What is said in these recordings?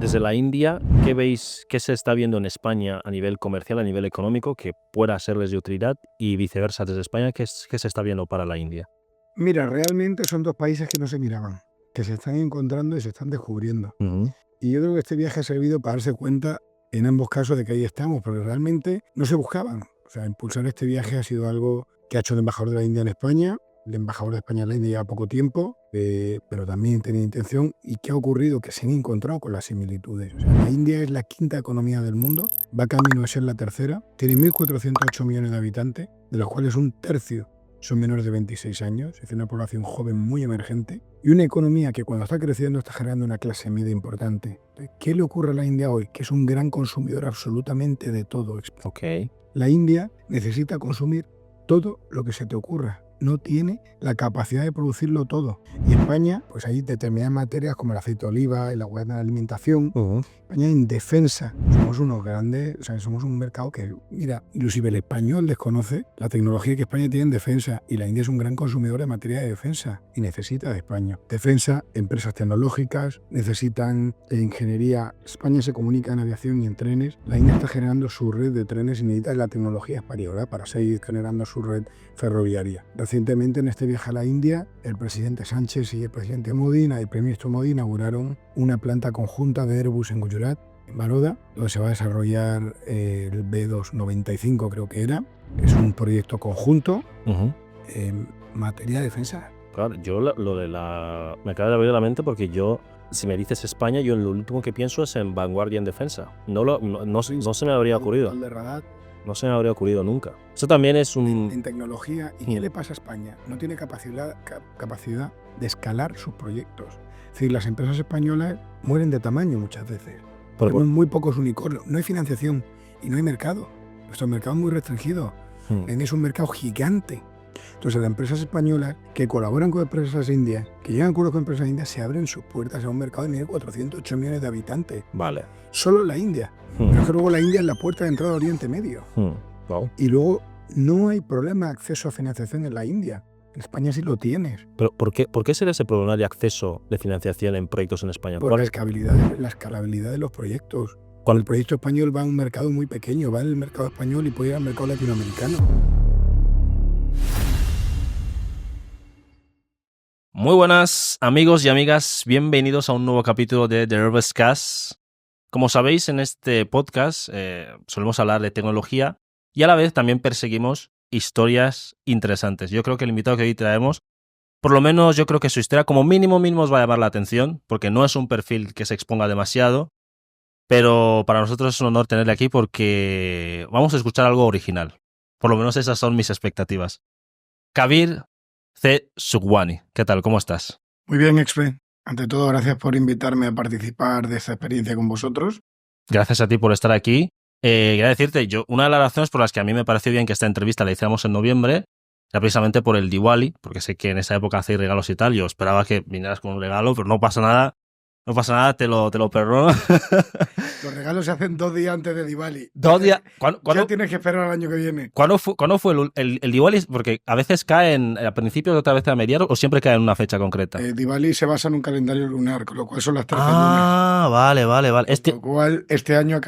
Desde la India, ¿qué veis, qué se está viendo en España a nivel comercial, a nivel económico, que pueda serles de utilidad? Y viceversa, desde España, ¿qué se está viendo para la India? Mira, realmente son dos países que no se miraban, que se están encontrando y se están descubriendo. Ujú. Y yo creo que este viaje ha servido para darse cuenta en ambos casos de que ahí estamos, porque realmente no se buscaban. O sea, impulsar este viaje ha sido algo que ha hecho el embajador de la India en España. El embajador de España en la India lleva poco tiempo, pero también tenía intención. ¿Y qué ha ocurrido? Que se han encontrado con las similitudes. O sea, la India es la quinta economía del mundo, va camino a ser la tercera, tiene 1.408 millones de habitantes, de los cuales un tercio son menores de 26 años, es decir, una población joven muy emergente, y una economía que cuando está creciendo está generando una clase media importante. ¿Qué le ocurre a la India hoy? Que es un gran consumidor absolutamente de todo. Ok. La India necesita consumir todo lo que se te ocurra. No tiene la capacidad de producirlo todo. Y España, pues hay determinadas materias como el aceite de oliva, el agua de la alimentación. Ujú. España en defensa somos unos grandes, o sea, somos un mercado que, mira, inclusive el español desconoce la tecnología que España tiene en defensa, y la India es un gran consumidor de materia de defensa y necesita de España. Defensa, empresas tecnológicas, necesitan ingeniería. España se comunica en aviación y en trenes. La India está generando su red de trenes y necesita la tecnología española para seguir generando su red ferroviaria. Recientemente, en este viaje a la India, el presidente Sánchez y el presidente Modi, el primer ministro Modi, inauguraron una planta conjunta de Airbus en Gujarat, en Baroda, donde se va a desarrollar el B295, creo que era. Es un proyecto conjunto Ujú. en materia de defensa. Claro, yo lo de la... Me acaba de abrir la mente porque yo, si me dices España, yo lo último que pienso es en vanguardia en defensa. No se me habría ocurrido. De radar, No se me habría ocurrido nunca. Eso también es en un... tecnología. ¿Y qué le pasa a España? No tiene capacidad de escalar sus proyectos. Es decir, las empresas españolas mueren de tamaño muchas veces. Tenemos muy pocos unicornios, no hay financiación y no hay mercado. Nuestro mercado es muy restringido. Es un mercado gigante. Entonces, las empresas españolas que colaboran con empresas indias, que llegan a acuerdos con empresas indias, se abren sus puertas a un mercado de 1.408 millones de habitantes. Vale. Solo en la India. Pero es que luego la India es la puerta de entrada a Oriente Medio. Wow. Y luego no hay problema de acceso a financiación en la India. En España sí lo tienes. Pero ¿por qué será ese problema de acceso de financiación en proyectos en España? Por la escalabilidad de los proyectos. Cuando el proyecto español va a un mercado muy pequeño, va en el mercado español y puede ir al mercado latinoamericano. Muy buenas amigos y amigas, bienvenidos a un nuevo capítulo de The Nervous Cast. Como sabéis, en este podcast solemos hablar de tecnología y a la vez también perseguimos historias interesantes. Yo creo que el invitado que hoy traemos, por lo menos yo creo que su historia como mínimo os va a llamar la atención, porque no es un perfil que se exponga demasiado, pero para nosotros es un honor tenerle aquí porque vamos a escuchar algo original. Por lo menos esas son mis expectativas. Kabir C. Sukhwani. ¿Qué tal? ¿Cómo estás? Muy bien, Expe. Ante todo, gracias por invitarme a participar de esta experiencia con vosotros. Gracias a ti por estar aquí. Quería decirte, una de las razones por las que a mí me pareció bien que esta entrevista la hiciéramos en noviembre era precisamente por el Diwali, porque sé que en esa época hacéis regalos y tal. Yo esperaba que vinieras con un regalo, pero no pasa nada. No pasa nada, te lo perdono. Los regalos se hacen 2 días antes de Diwali. 2 días. Ya tienes que esperar al año que viene. ¿Cuándo fue el Diwali? Porque a veces caen a principios, otra vez a mediados, o siempre cae en una fecha concreta. Diwali se basa en un calendario lunar, con lo cual son las 13 lunas. Ah, vale. Con lo cual, este año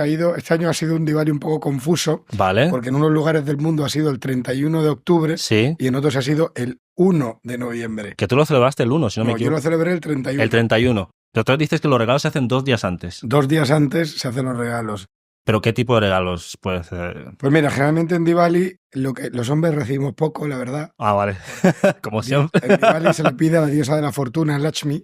ha sido un Diwali un poco confuso. Vale. Porque en unos lugares del mundo ha sido el 31 de octubre. Sí. Y en otros ha sido el 1 de noviembre. Que tú lo celebraste el 1, si no me equivoco. Yo lo celebré el 31. El 31. Pero tú dices que los regalos se hacen 2 días antes. 2 días antes se hacen los regalos. ¿Pero qué tipo de regalos puede ser? Pues mira, generalmente en Diwali los hombres recibimos poco, la verdad. Ah, vale. Como siempre. En Diwali se le pide a la diosa de la fortuna, Lakshmi,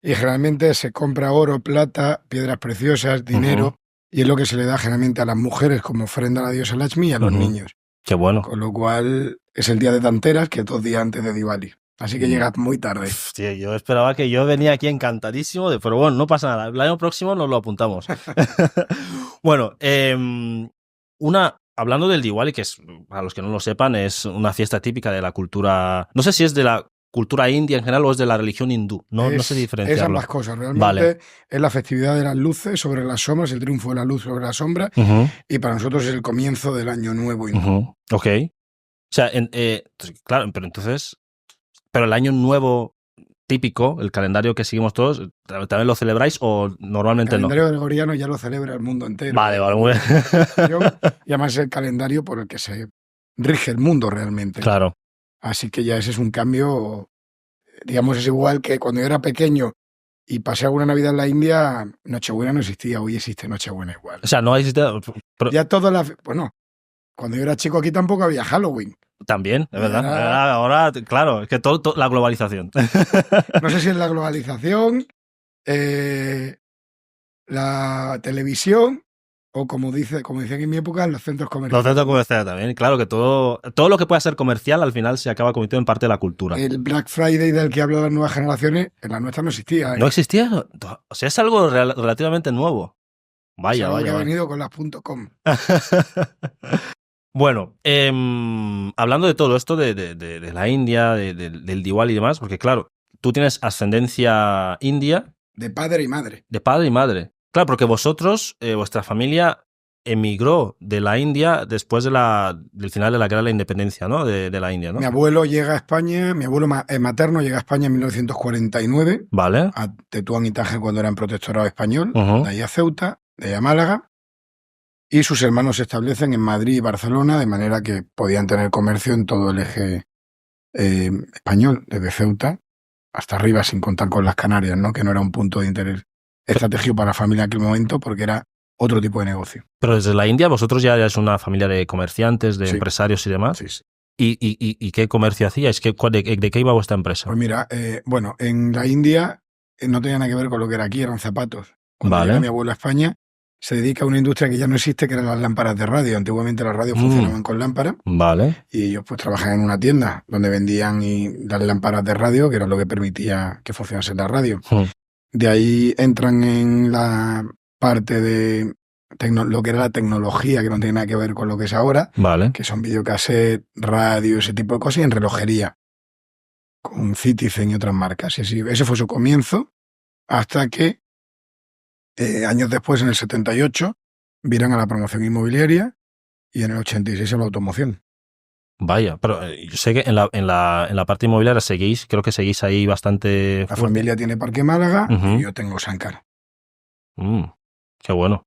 y generalmente se compra oro, plata, piedras preciosas, dinero, y es lo que se le da generalmente a las mujeres como ofrenda a la diosa Lakshmi y a los niños. Qué bueno. Con lo cual es el día de Dhanteras, que es 2 días antes de Diwali. Así que llegas muy tarde. Tío, yo esperaba que yo venía aquí encantadísimo, pero bueno, no pasa nada. El año próximo nos lo apuntamos. Bueno, hablando del Diwali, que es, para los que no lo sepan, es una fiesta típica de la cultura... No sé si es de la cultura india en general o es de la religión hindú. No sé diferenciarlo. Es ambas cosas. Realmente es la festividad de las luces sobre las sombras, el triunfo de la luz sobre la sombra, y para nosotros es el comienzo del año nuevo hindú. Ok. O sea, claro, pero entonces... Pero el año nuevo típico, el calendario que seguimos todos, ¿también lo celebráis o El normalmente no? calendario gregoriano ya lo celebra el mundo entero. Vale, muy bien. Y además es el calendario por el que se rige el mundo realmente. Claro. Así que ya ese es un cambio, digamos, es igual que cuando yo era pequeño y pasé alguna Navidad en la India, Nochebuena no existía, hoy existe Nochebuena igual. O sea, no existe... Ya todas las... Bueno, cuando yo era chico aquí tampoco había Halloween. También, es verdad. Ahora, claro, es que todo la globalización. No sé si es la globalización, la televisión o como decían en mi época, los centros comerciales. Los centros comerciales también, claro que todo lo que pueda ser comercial al final se acaba convirtiendo en parte de la cultura. El Black Friday del que hablan las nuevas generaciones, en la nuestra no existía. ¿No existía? O sea, es algo relativamente nuevo. Vaya, es algo vaya. que ha venido con las .com. Bueno, hablando de todo esto de la India, del Diwali y demás, porque claro, tú tienes ascendencia india. De padre y madre. De padre y madre. Claro, porque vosotros, vuestra familia emigró de la India después del final de la guerra de la independencia, ¿no? De la India, ¿no? Mi abuelo llega a España, mi abuelo materno llega a España en 1949. Vale. A Tetuán y Tánger cuando eran protectorado español, Uh-huh. de ahí a Ceuta, de ahí a Málaga. Y sus hermanos se establecen en Madrid y Barcelona, de manera que podían tener comercio en todo el eje español, desde Ceuta hasta arriba, sin contar con las Canarias, ¿no? Que no era un punto de interés estratégico para la familia en aquel momento, porque era otro tipo de negocio. Pero desde la India vosotros ya erais una familia de comerciantes, de empresarios y demás. Sí, sí. ¿Y qué comercio hacíais? ¿De qué iba vuestra empresa? Pues mira, bueno, en la India no tenía nada que ver con lo que era aquí, eran zapatos. Cuando llega mi abuelo a España, se dedica a una industria que ya no existe, que eran las lámparas de radio. Antiguamente las radios funcionaban con lámparas. Vale. Y ellos pues trabajaban en una tienda donde vendían las lámparas de radio, que era lo que permitía que funcionase la radio. De ahí entran en la parte de lo que era la tecnología, que no tiene nada que ver con lo que es ahora, vale, que son videocassette, radio, ese tipo de cosas, y en relojería, con Citizen y otras marcas. Y así, ese fue su comienzo, hasta que años después, en el 78, viran a la promoción inmobiliaria y en el 86 a la automoción. Vaya, pero yo sé que en la parte inmobiliaria creo que seguís ahí bastante La fuerte. familia tiene Parque Málaga y yo tengo Sancar. Qué bueno.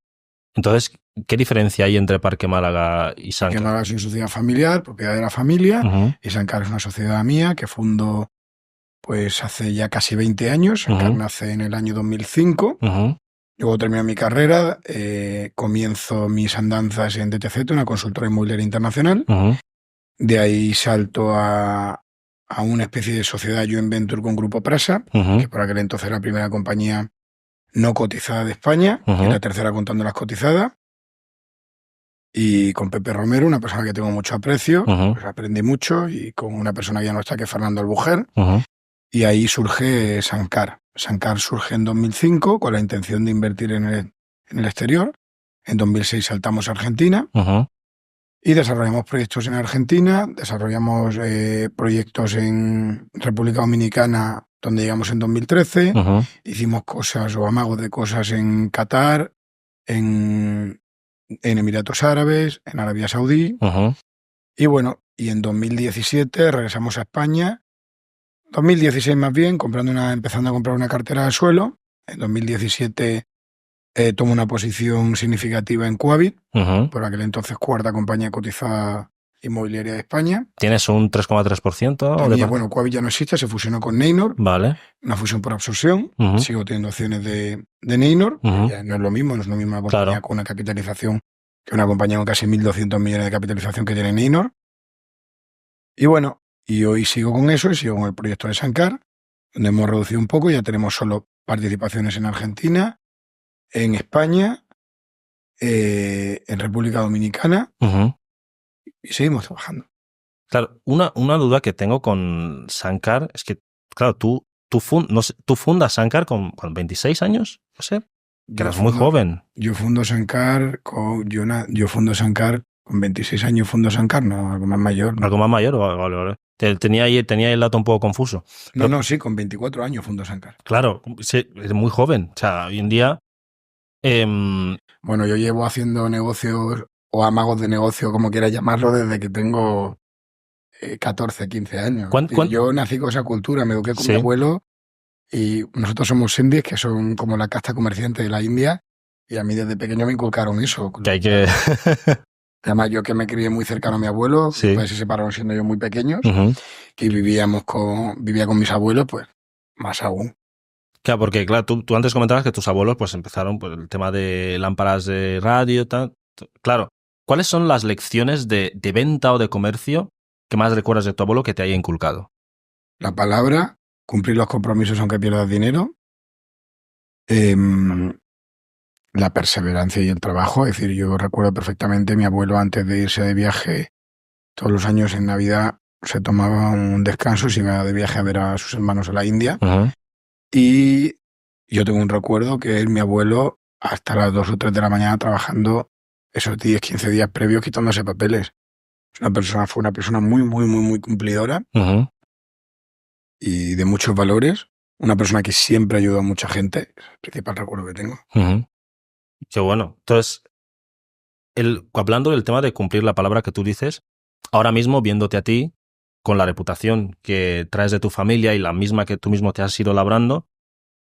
Entonces, ¿qué diferencia hay entre Parque Málaga y Sancar? Parque Málaga es una sociedad familiar, propiedad de la familia, y Sancar es una sociedad mía que fundo pues hace ya casi 20 años. Sancar nace en el año 2005. Luego termino mi carrera, comienzo mis andanzas en DTZ, una consultora inmobiliaria internacional. De ahí salto a una especie de sociedad joint venture con Grupo Prasa, que por aquel entonces era la primera compañía no cotizada de España, y la tercera contando las cotizadas. Y con Pepe Romero, una persona que tengo mucho aprecio, pues aprendí mucho, y con una persona que ya no está, que es Fernando Albujer. Y ahí surge Sancar. Sancar surge en 2005 con la intención de invertir en el exterior. En 2006 saltamos a Argentina y desarrollamos proyectos en Argentina, desarrollamos proyectos en República Dominicana, donde llegamos en 2013. Hicimos cosas o amagos de cosas en Qatar, en Emiratos Árabes, en Arabia Saudí. Y bueno, y en 2017 regresamos a España. 2016 más bien, empezando a comprar una cartera de suelo. En 2017 tomo una posición significativa en Quabit, por aquel entonces cuarta compañía cotizada inmobiliaria de España. ¿Tienes un 3,3%? Bueno, Quabit ya no existe, se fusionó con Neynor. Vale. Una fusión por absorción. Sigo teniendo acciones de Neynor. Ya no es lo mismo, no es lo mismo una compañía con una capitalización que una compañía con casi 1.200 millones de capitalización que tiene Neynor. Y bueno, y hoy sigo con eso y sigo con el proyecto de Sancar, donde hemos reducido un poco, ya tenemos solo participaciones en Argentina, en España, en República Dominicana, y seguimos trabajando. Claro, una duda que tengo con Sancar es que, claro, tú fundas Sancar con 26 años, no sé, que eras muy joven. Yo fundo Sancar con 26 años, fundo Sancar, no, algo más mayor. ¿No? ¿Algo más mayor? Vale. Tenía ahí el dato un poco confuso. No, sí, con 24 años fundo Sancar. Claro, sí, es muy joven. O sea, hoy en día... Bueno, yo llevo haciendo negocios o amagos de negocio, como quieras llamarlo, desde que tengo 14, 15 años. Yo nací con esa cultura, me eduqué con mi abuelo Y nosotros somos sindhis, que son como la casta comerciante de la India, y a mí desde pequeño me inculcaron eso. Que hay que... Además, yo que me crié muy cercano a mi abuelo, Sí. mis padres se separaron siendo yo muy pequeños, Ujú. y vivía con mis abuelos, pues más aún. Claro, porque claro, tú antes comentabas que tus abuelos pues empezaron por el tema de lámparas de radio, tal. Claro, ¿cuáles son las lecciones de venta o de comercio que más recuerdas de tu abuelo que te haya inculcado? La palabra, cumplir los compromisos aunque pierdas dinero, la perseverancia y el trabajo. Es decir, yo recuerdo perfectamente mi abuelo antes de irse de viaje, todos los años en Navidad se tomaba un descanso, se iba de viaje a ver a sus hermanos a la India. Ujú. Y yo tengo un recuerdo que es mi abuelo hasta las 2 o 3 de la mañana trabajando esos 10, 15 días previos quitándose papeles. Fue una persona muy, muy, muy, muy cumplidora Ujú. y de muchos valores. Una persona que siempre ayudó a mucha gente. Es el principal recuerdo que tengo. Ujú. Qué bueno. Entonces, hablando del tema de cumplir la palabra que tú dices, ahora mismo viéndote a ti, con la reputación que traes de tu familia y la misma que tú mismo te has ido labrando,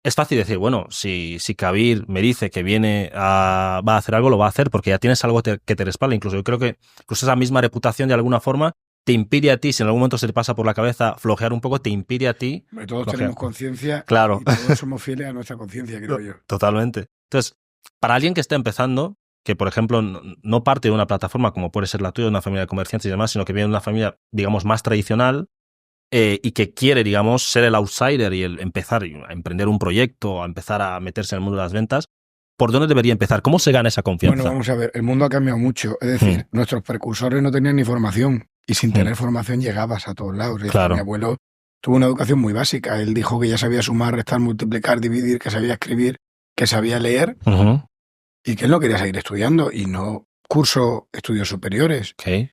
es fácil decir, bueno, si Kabir me dice que va a hacer algo, lo va a hacer porque ya tienes algo que te respalda. Incluso yo creo que incluso esa misma reputación de alguna forma te impide a ti, si en algún momento se te pasa por la cabeza flojear un poco, te impide a ti Todos flojear. tenemos conciencia. Claro. Y todos somos fieles a nuestra conciencia, creo yo. Totalmente. Entonces, para alguien que esté empezando, que por ejemplo no parte de una plataforma como puede ser la tuya, una familia de comerciantes y demás, sino que viene de una familia, digamos, más tradicional, y que quiere, digamos, ser el outsider y el empezar a emprender un proyecto, a empezar a meterse en el mundo de las ventas, ¿por dónde debería empezar? ¿Cómo se gana esa confianza? Bueno, vamos a ver, el mundo ha cambiado mucho. Es decir, nuestros precursores no tenían ni formación y sin tener formación llegabas a todos lados. Es decir, Claro. mi abuelo tuvo una educación muy básica. Él dijo que ya sabía sumar, restar, multiplicar, dividir, que sabía escribir, que sabía leer Ujú. y que él no quería seguir estudiando y no cursó estudios superiores. Ok.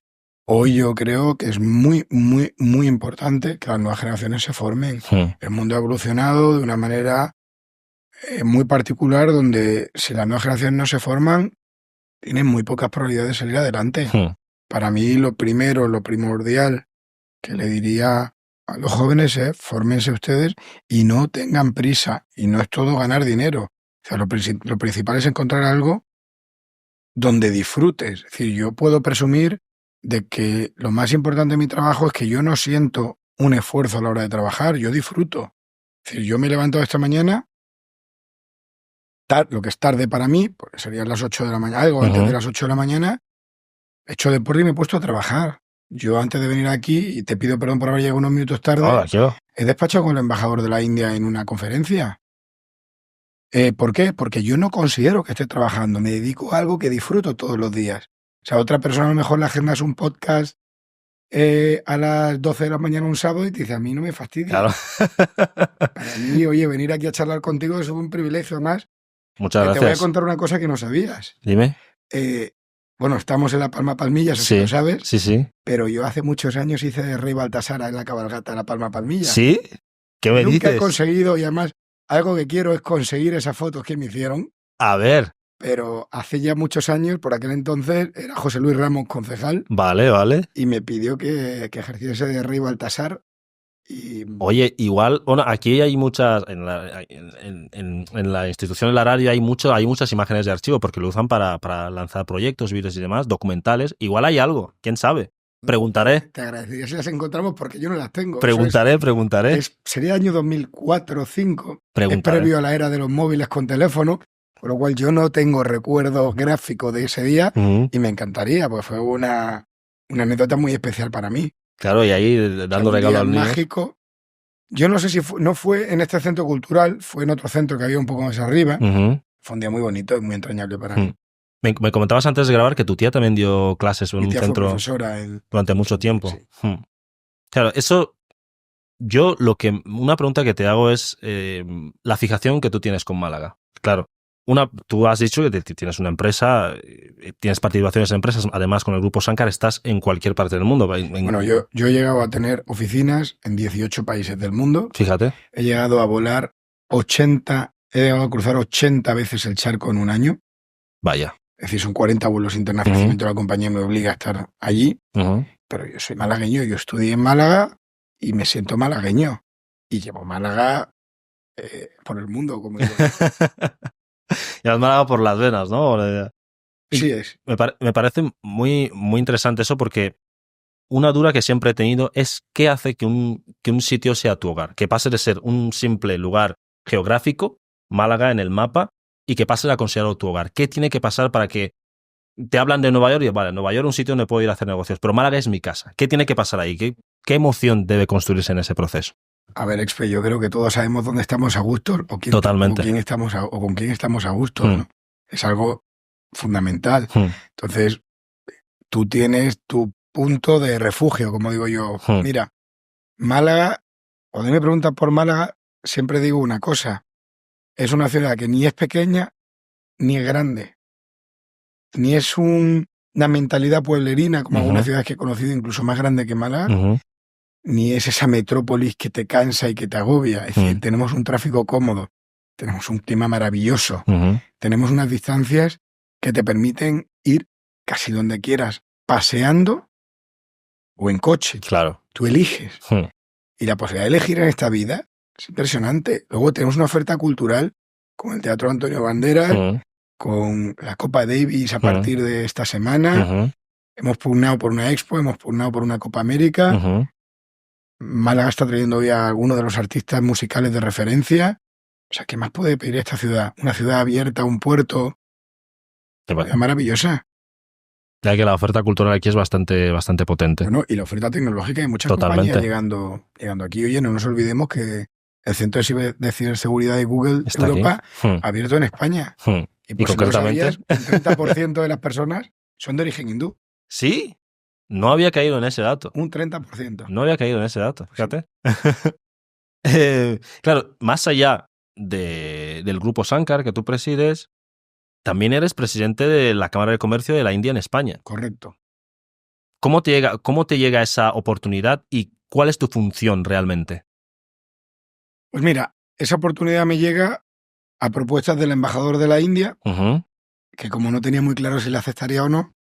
Hoy yo creo que es muy, muy, muy importante que las nuevas generaciones se formen. El mundo ha evolucionado de una manera muy particular donde si las nuevas generaciones no se forman, tienen muy pocas probabilidades de salir adelante. Para mí lo primordial que le diría a los jóvenes es fórmense ustedes y no tengan prisa. Y no es todo ganar dinero. O sea, lo principal es encontrar algo donde disfrutes. Es decir, yo puedo presumir de que lo más importante de mi trabajo es que yo no siento un esfuerzo a la hora de trabajar, yo disfruto. Es decir, yo me he levantado esta mañana, lo que es tarde para mí, porque serían las 8 de la mañana, algo antes de las 8 de la mañana, he hecho deporte y me he puesto a trabajar. Yo antes de venir aquí, y te pido perdón por haber llegado unos minutos tarde, he despachado con el embajador de la India en una conferencia. ¿Por qué? Porque yo no considero que esté trabajando, me dedico a algo que disfruto todos los días. O sea, otra persona a lo mejor la agenda es un podcast a las 12 de la mañana un sábado y te dice, a mí no me fastidia. Claro. Para mí, oye, venir aquí a charlar contigo es un privilegio más. Muchas gracias. Te voy a contar una cosa que no sabías. Dime. Bueno, estamos en la Palma Palmilla, Sí, lo sabes. Sí, sí. Pero yo hace muchos años hice de Rey Baltasar en la cabalgata de la Palma Palmilla. ¿Sí? ¿Qué me Nunca dices? he conseguido, y además, algo que quiero es conseguir esas fotos que me hicieron. A ver. Pero hace ya muchos años, por aquel entonces, era José Luis Ramos concejal. Vale, vale. Y me pidió que ejerciese de Rey Baltasar. Y... Oye, igual, bueno, aquí hay muchas, en la institución del Arario hay muchas imágenes de archivo porque lo usan para lanzar proyectos, vídeos y demás, documentales. Igual hay algo, quién sabe. Preguntaré. Te agradecería si las encontramos porque yo no las tengo. Preguntaré. Sería año 2004 o 2005. Preguntaré. Es previo a la era de los móviles con teléfono, por lo cual yo no tengo recuerdos gráficos de ese día y me encantaría, porque fue una anécdota muy especial para mí. Claro, y ahí dando regalo al niño. Mágico. Yo no sé si no fue en este centro cultural, fue en otro centro que había un poco más arriba. Fue un día muy bonito y muy entrañable para mí. Me comentabas antes de grabar que tu tía también dio clases en un centro fue profesora durante mucho tiempo. Sí. Claro, eso, una pregunta que te hago es la fijación que tú tienes con Málaga. Claro, tú has dicho que tienes una empresa, tienes participaciones en empresas, además con el Grupo Sankar estás en cualquier parte del mundo. Bueno, yo he llegado a tener oficinas en 18 países del mundo. Fíjate. He llegado a volar he llegado a cruzar 80 veces el charco en un año. Vaya. Es decir, son 40 vuelos internacionales, la compañía me obliga a estar allí. Pero yo soy malagueño, yo estudié en Málaga y me siento malagueño. Y llevo Málaga por el mundo, como digo. Y las Málaga por las venas, ¿no? Sí es. Me parece muy, muy interesante eso porque una duda que siempre he tenido es qué hace que un sitio sea tu hogar, que pase de ser un simple lugar geográfico, Málaga en el mapa, y que pase a considerarlo tu hogar. ¿Qué tiene que pasar para que te hablan de Nueva York y vale, Nueva York es un sitio donde puedo ir a hacer negocios, pero Málaga es mi casa? ¿Qué tiene que pasar ahí? ¿Qué emoción debe construirse en ese proceso? A ver, Expe, yo creo que todos sabemos dónde estamos a gusto Totalmente. con quién estamos a gusto, ¿no? Es algo fundamental. Entonces, tú tienes tu punto de refugio, como digo yo. Mira, Málaga, cuando me preguntan por Málaga, siempre digo una cosa. Es una ciudad que ni es pequeña ni es grande. Ni es una mentalidad pueblerina, como algunas ciudades que he conocido, incluso más grande que Málaga, ni es esa metrópolis que te cansa y que te agobia. Es decir, tenemos un tráfico cómodo, tenemos un clima maravilloso, tenemos unas distancias que te permiten ir casi donde quieras, paseando o en coche. Claro. Tú eliges. Y la posibilidad de elegir en esta vida es impresionante. Luego tenemos una oferta cultural con el Teatro Antonio Banderas, con la Copa Davis a partir de esta semana. Hemos pugnado por una expo, hemos pugnado por una Copa América. Málaga está trayendo hoy a algunos de los artistas musicales de referencia. O sea, ¿qué más puede pedir esta ciudad? Una ciudad abierta, un puerto. Maravillosa. Ya que la oferta cultural aquí es bastante potente. Bueno, y la oferta tecnológica, hay muchas compañías llegando aquí. Oye, no nos olvidemos que el Centro de Ciberseguridad de Google está Europa ha abierto en España. Y concretamente, un 30% de las personas son de origen hindú. ¿Sí? No había caído en ese dato. Un 30%. No había caído en ese dato, fíjate. Claro, más allá del grupo Sankar que tú presides, también eres presidente de la Cámara de Comercio de la India en España. Correcto. ¿Cómo te llega esa oportunidad y cuál es tu función realmente? Pues mira, esa oportunidad me llega a propuestas del embajador de la India, que como no tenía muy claro si le aceptaría o no,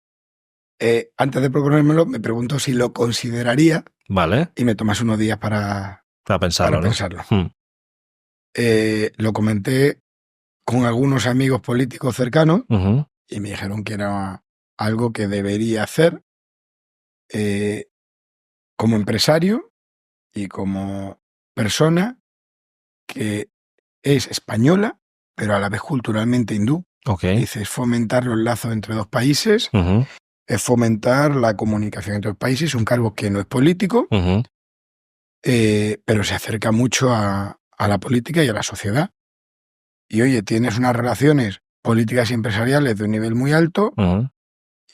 antes de proponérmelo, me preguntó si lo consideraría. Vale. Y me tomase unos días para pensarlo. Lo comenté con algunos amigos políticos cercanos y me dijeron que era algo que debería hacer como empresario y como persona que es española, pero a la vez culturalmente hindú. Dice, es fomentar los lazos entre dos países, es fomentar la comunicación entre dos países, un cargo que no es político, pero se acerca mucho a la política y a la sociedad. Y oye, tienes unas relaciones políticas y empresariales de un nivel muy alto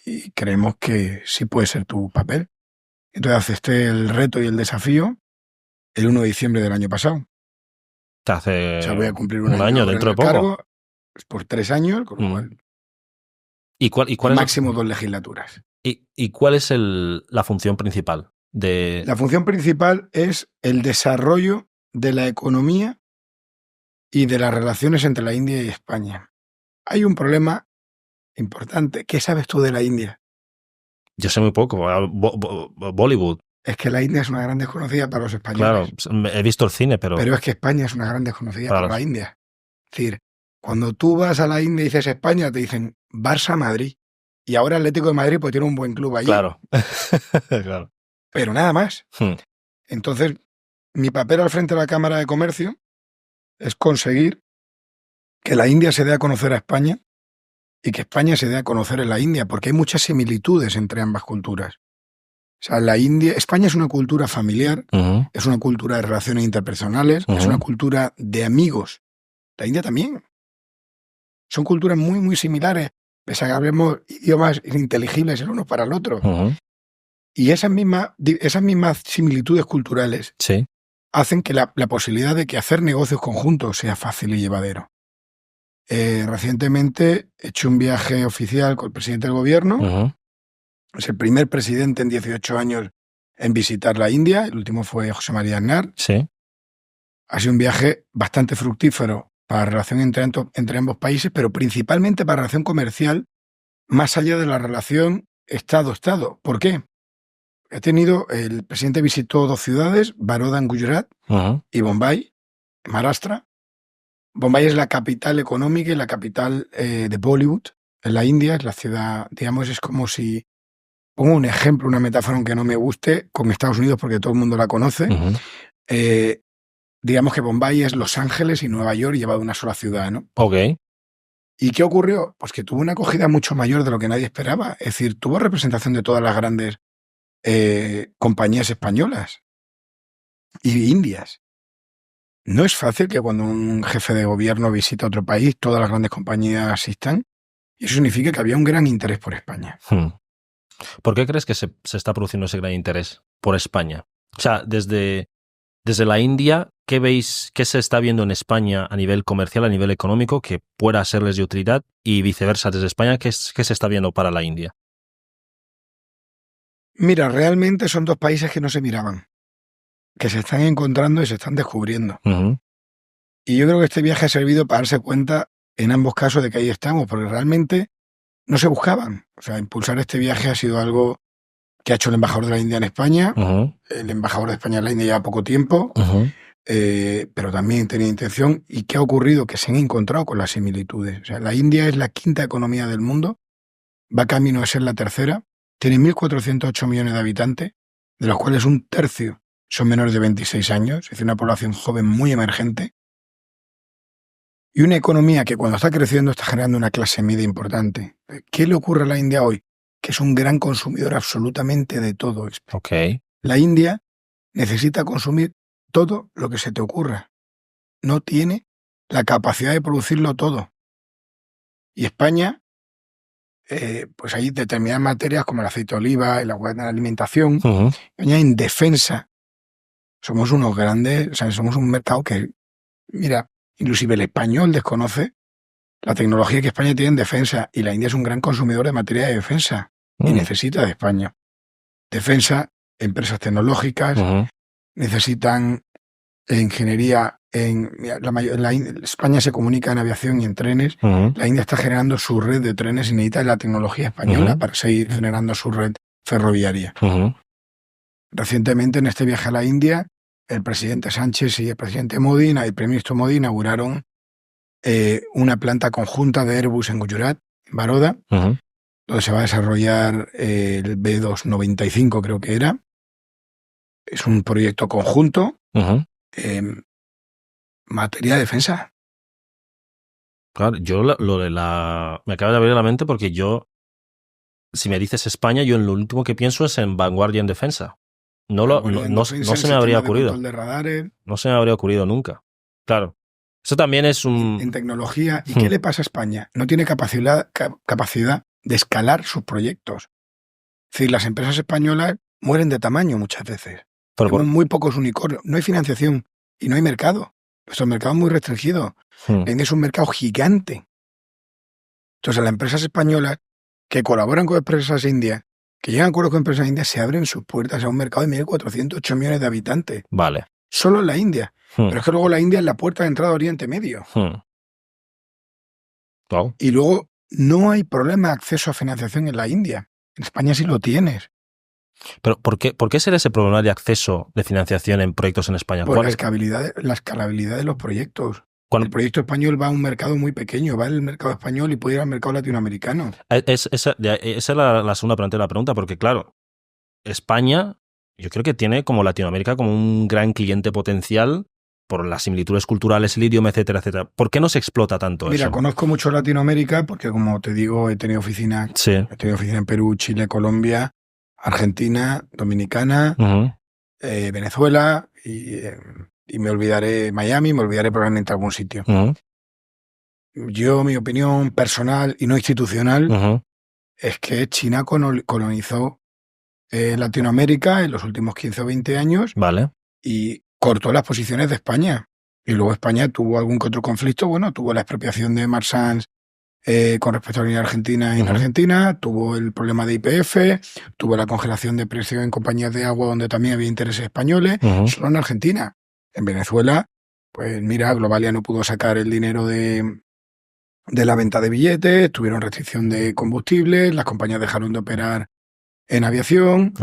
y creemos que sí puede ser tu papel. Entonces acepté el reto y el desafío el 1 de diciembre del año pasado. O sea, voy a cumplir un año dentro de poco. Cargo, por 3 años, con lo cual ¿Y cuál máximo 2 legislaturas. ¿Y cuál es la función principal? La función principal es el desarrollo de la economía y de las relaciones entre la India y España. Hay un problema importante. ¿Qué sabes tú de la India? Yo sé muy poco. Bollywood. Es que la India es una gran desconocida para los españoles. Claro, he visto el cine, pero... Pero es que España es una gran desconocida para la India. Es decir, cuando tú vas a la India y dices España, te dicen Barça-Madrid. Y ahora Atlético de Madrid pues tiene un buen club allí. Claro. Claro. Pero nada más. Entonces, mi papel al frente de la Cámara de Comercio es conseguir que la India se dé a conocer a España y que España se dé a conocer en la India, porque hay muchas similitudes entre ambas culturas. O sea, España es una cultura familiar, es una cultura de relaciones interpersonales, es una cultura de amigos. La India también. Son culturas muy, muy similares, pese a que hablemos idiomas ininteligibles el uno para el otro. Y esas mismas similitudes culturales hacen que la posibilidad de que hacer negocios conjuntos sea fácil y llevadero. Recientemente he hecho un viaje oficial con el presidente del gobierno. Es el primer presidente en 18 años en visitar la India. El último fue José María Aznar. Ha sido un viaje bastante fructífero para la relación entre ambos países, pero principalmente para la relación comercial, más allá de la relación Estado-Estado. ¿Por qué? El presidente visitó 2 ciudades, Baroda en Gujarat y Bombay, en Maharashtra, Bombay es la capital económica y la capital de Bollywood, en la India, es la ciudad, digamos, es como si, pongo un ejemplo, una metáfora aunque no me guste, con Estados Unidos porque todo el mundo la conoce. Digamos que Bombay es Los Ángeles y Nueva York llevado a una sola ciudad, ¿no? Ok. ¿Y qué ocurrió? Pues que tuvo una acogida mucho mayor de lo que nadie esperaba. Es decir, tuvo representación de todas las grandes compañías españolas y indias. No es fácil que cuando un jefe de gobierno visita otro país, todas las grandes compañías asistan. Y eso significa que había un gran interés por España. ¿Por qué crees que se está produciendo ese gran interés por España? O sea, desde la India, ¿qué veis, qué se está viendo en España a nivel comercial, a nivel económico, que pueda serles de utilidad? Y viceversa, desde España, ¿qué se está viendo para la India? Mira, realmente son dos países que no se miraban, que se están encontrando y se están descubriendo. Y yo creo que este viaje ha servido para darse cuenta en ambos casos de que ahí estamos, porque realmente no se buscaban. O sea, impulsar este viaje ha sido algo que ha hecho el embajador de la India en España. El embajador de España en la India lleva poco tiempo, pero también tenía intención. ¿Y qué ha ocurrido? Que se han encontrado con las similitudes. O sea, la India es la quinta economía del mundo, va camino de ser la tercera, tiene 1.408 millones de habitantes, de los cuales un tercio son menores de 26 años, es decir, una población joven muy emergente. Y una economía que cuando está creciendo está generando una clase media importante. ¿Qué le ocurre a la India hoy? Que es un gran consumidor absolutamente de todo. Okay. La India necesita consumir todo lo que se te ocurra. No tiene la capacidad de producirlo todo. Y España, pues hay determinadas materias como el aceite de oliva, el agua de la alimentación. España en defensa. Somos unos grandes, o sea, somos un mercado que, mira, inclusive el español desconoce la tecnología que España tiene en defensa, y la India es un gran consumidor de materia de defensa y necesita de España. Defensa, empresas tecnológicas, necesitan ingeniería. España se comunica en aviación y en trenes. La India está generando su red de trenes y necesita la tecnología española para seguir generando su red ferroviaria. Recientemente, en este viaje a la India, el presidente Sánchez y el presidente Modi, el primer ministro Modi, inauguraron una planta conjunta de Airbus en Gujarat, en Baroda, donde se va a desarrollar el B295, creo que era. Es un proyecto conjunto. Materia de defensa. Claro, yo me acaba de abrir la mente porque si me dices España, yo en lo último que pienso es en vanguardia en defensa. No se me habría ocurrido. No se me habría ocurrido nunca. Claro. Eso también es en tecnología. ¿Y qué le pasa a España? No tiene capacidad de escalar sus proyectos. Es decir, las empresas españolas mueren de tamaño muchas veces. Tenemos muy pocos unicornios. No hay financiación y no hay mercado. Nuestro mercado es muy restringido. La India es un mercado gigante. Entonces, las empresas españolas que colaboran con empresas indias, que llegan a acuerdos con empresas indias, se abren sus puertas a un mercado de 1.408 millones de habitantes. Vale. Solo en la India. Pero es que luego la India es la puerta de entrada a Oriente Medio. Wow. Y luego no hay problema de acceso a financiación en la India. En España sí lo tienes. Pero ¿por qué será ese problema de acceso de financiación en proyectos en España? Por la escalabilidad de los proyectos. El proyecto español va a un mercado muy pequeño, va al mercado español y puede ir al mercado latinoamericano. Esa es la segunda parte de la pregunta, porque claro, España, yo creo que tiene como Latinoamérica como un gran cliente potencial por las similitudes culturales, el idioma, etcétera, etcétera. ¿Por qué no se explota tanto eso? Mira, conozco mucho Latinoamérica porque, como te digo, he tenido oficina en Perú, Chile, Colombia, Argentina, Dominicana, Venezuela y me olvidaré Miami, me olvidaré probablemente algún sitio. Yo, mi opinión personal y no institucional es que China colonizó Latinoamérica en los últimos 15 o 20 años. Vale. Y cortó las posiciones de España. Y luego España tuvo algún que otro conflicto. Bueno, tuvo la expropiación de Marsans con respecto a la línea argentina en Argentina, tuvo el problema de YPF, tuvo la congelación de precios en compañías de agua donde también había intereses españoles, solo en Argentina. En Venezuela, pues mira, Globalia no pudo sacar el dinero de la venta de billetes, tuvieron restricción de combustibles, las compañías dejaron de operar en aviación.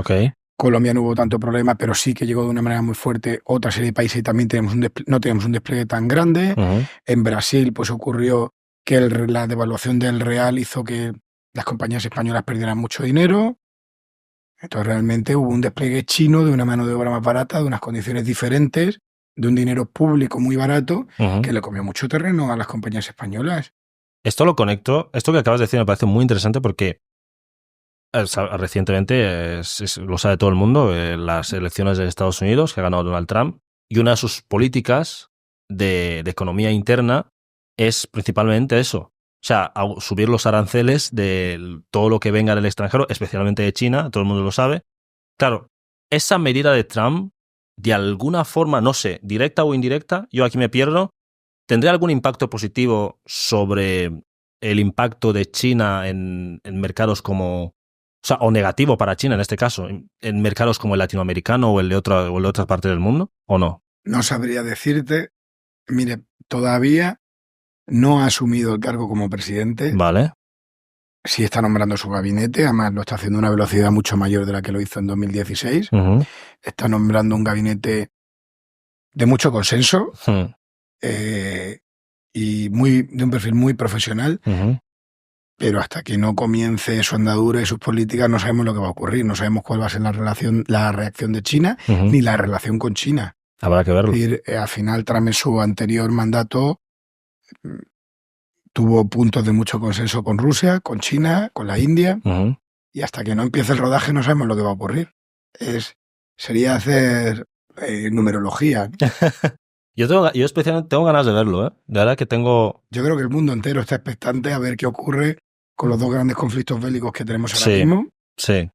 Colombia no hubo tanto problema, pero sí que llegó de una manera muy fuerte otra serie de países y también no teníamos un despliegue tan grande. En Brasil pues ocurrió que la devaluación del real hizo que las compañías españolas perdieran mucho dinero. Entonces realmente hubo un despliegue chino de una mano de obra más barata, de unas condiciones diferentes, de un dinero público muy barato, que le comió mucho terreno a las compañías españolas. Esto lo conecto, esto que acabas de decir me parece muy interesante porque recientemente, lo sabe todo el mundo, las elecciones de Estados Unidos que ha ganado Donald Trump, y una de sus políticas de economía interna es principalmente eso. O sea, subir los aranceles de todo lo que venga del extranjero, especialmente de China, todo el mundo lo sabe. Claro, esa medida de Trump, de alguna forma, no sé, directa o indirecta, yo aquí me pierdo, ¿tendría algún impacto positivo sobre el impacto de China en mercados como... O sea, o negativo para China en este caso, en mercados como el latinoamericano o el de otra parte del mundo, ¿o no? No sabría decirte. Mire, todavía no ha asumido el cargo como presidente. Vale. Sí está nombrando su gabinete, además lo está haciendo a una velocidad mucho mayor de la que lo hizo en 2016. Está nombrando un gabinete de mucho consenso y de un perfil muy profesional. Pero hasta que no comience su andadura y sus políticas no sabemos lo que va a ocurrir, no sabemos cuál va a ser la reacción de China ni la relación con China. Habrá que verlo. Es decir, al final, Trump en su anterior mandato tuvo puntos de mucho consenso con Rusia, con China, con la India, y hasta que no empiece el rodaje no sabemos lo que va a ocurrir. Sería hacer numerología. Yo especialmente tengo ganas de verlo, ¿eh? De verdad que tengo... Yo creo que el mundo entero está expectante a ver qué ocurre con los dos grandes conflictos bélicos que tenemos ahora mismo. Sí.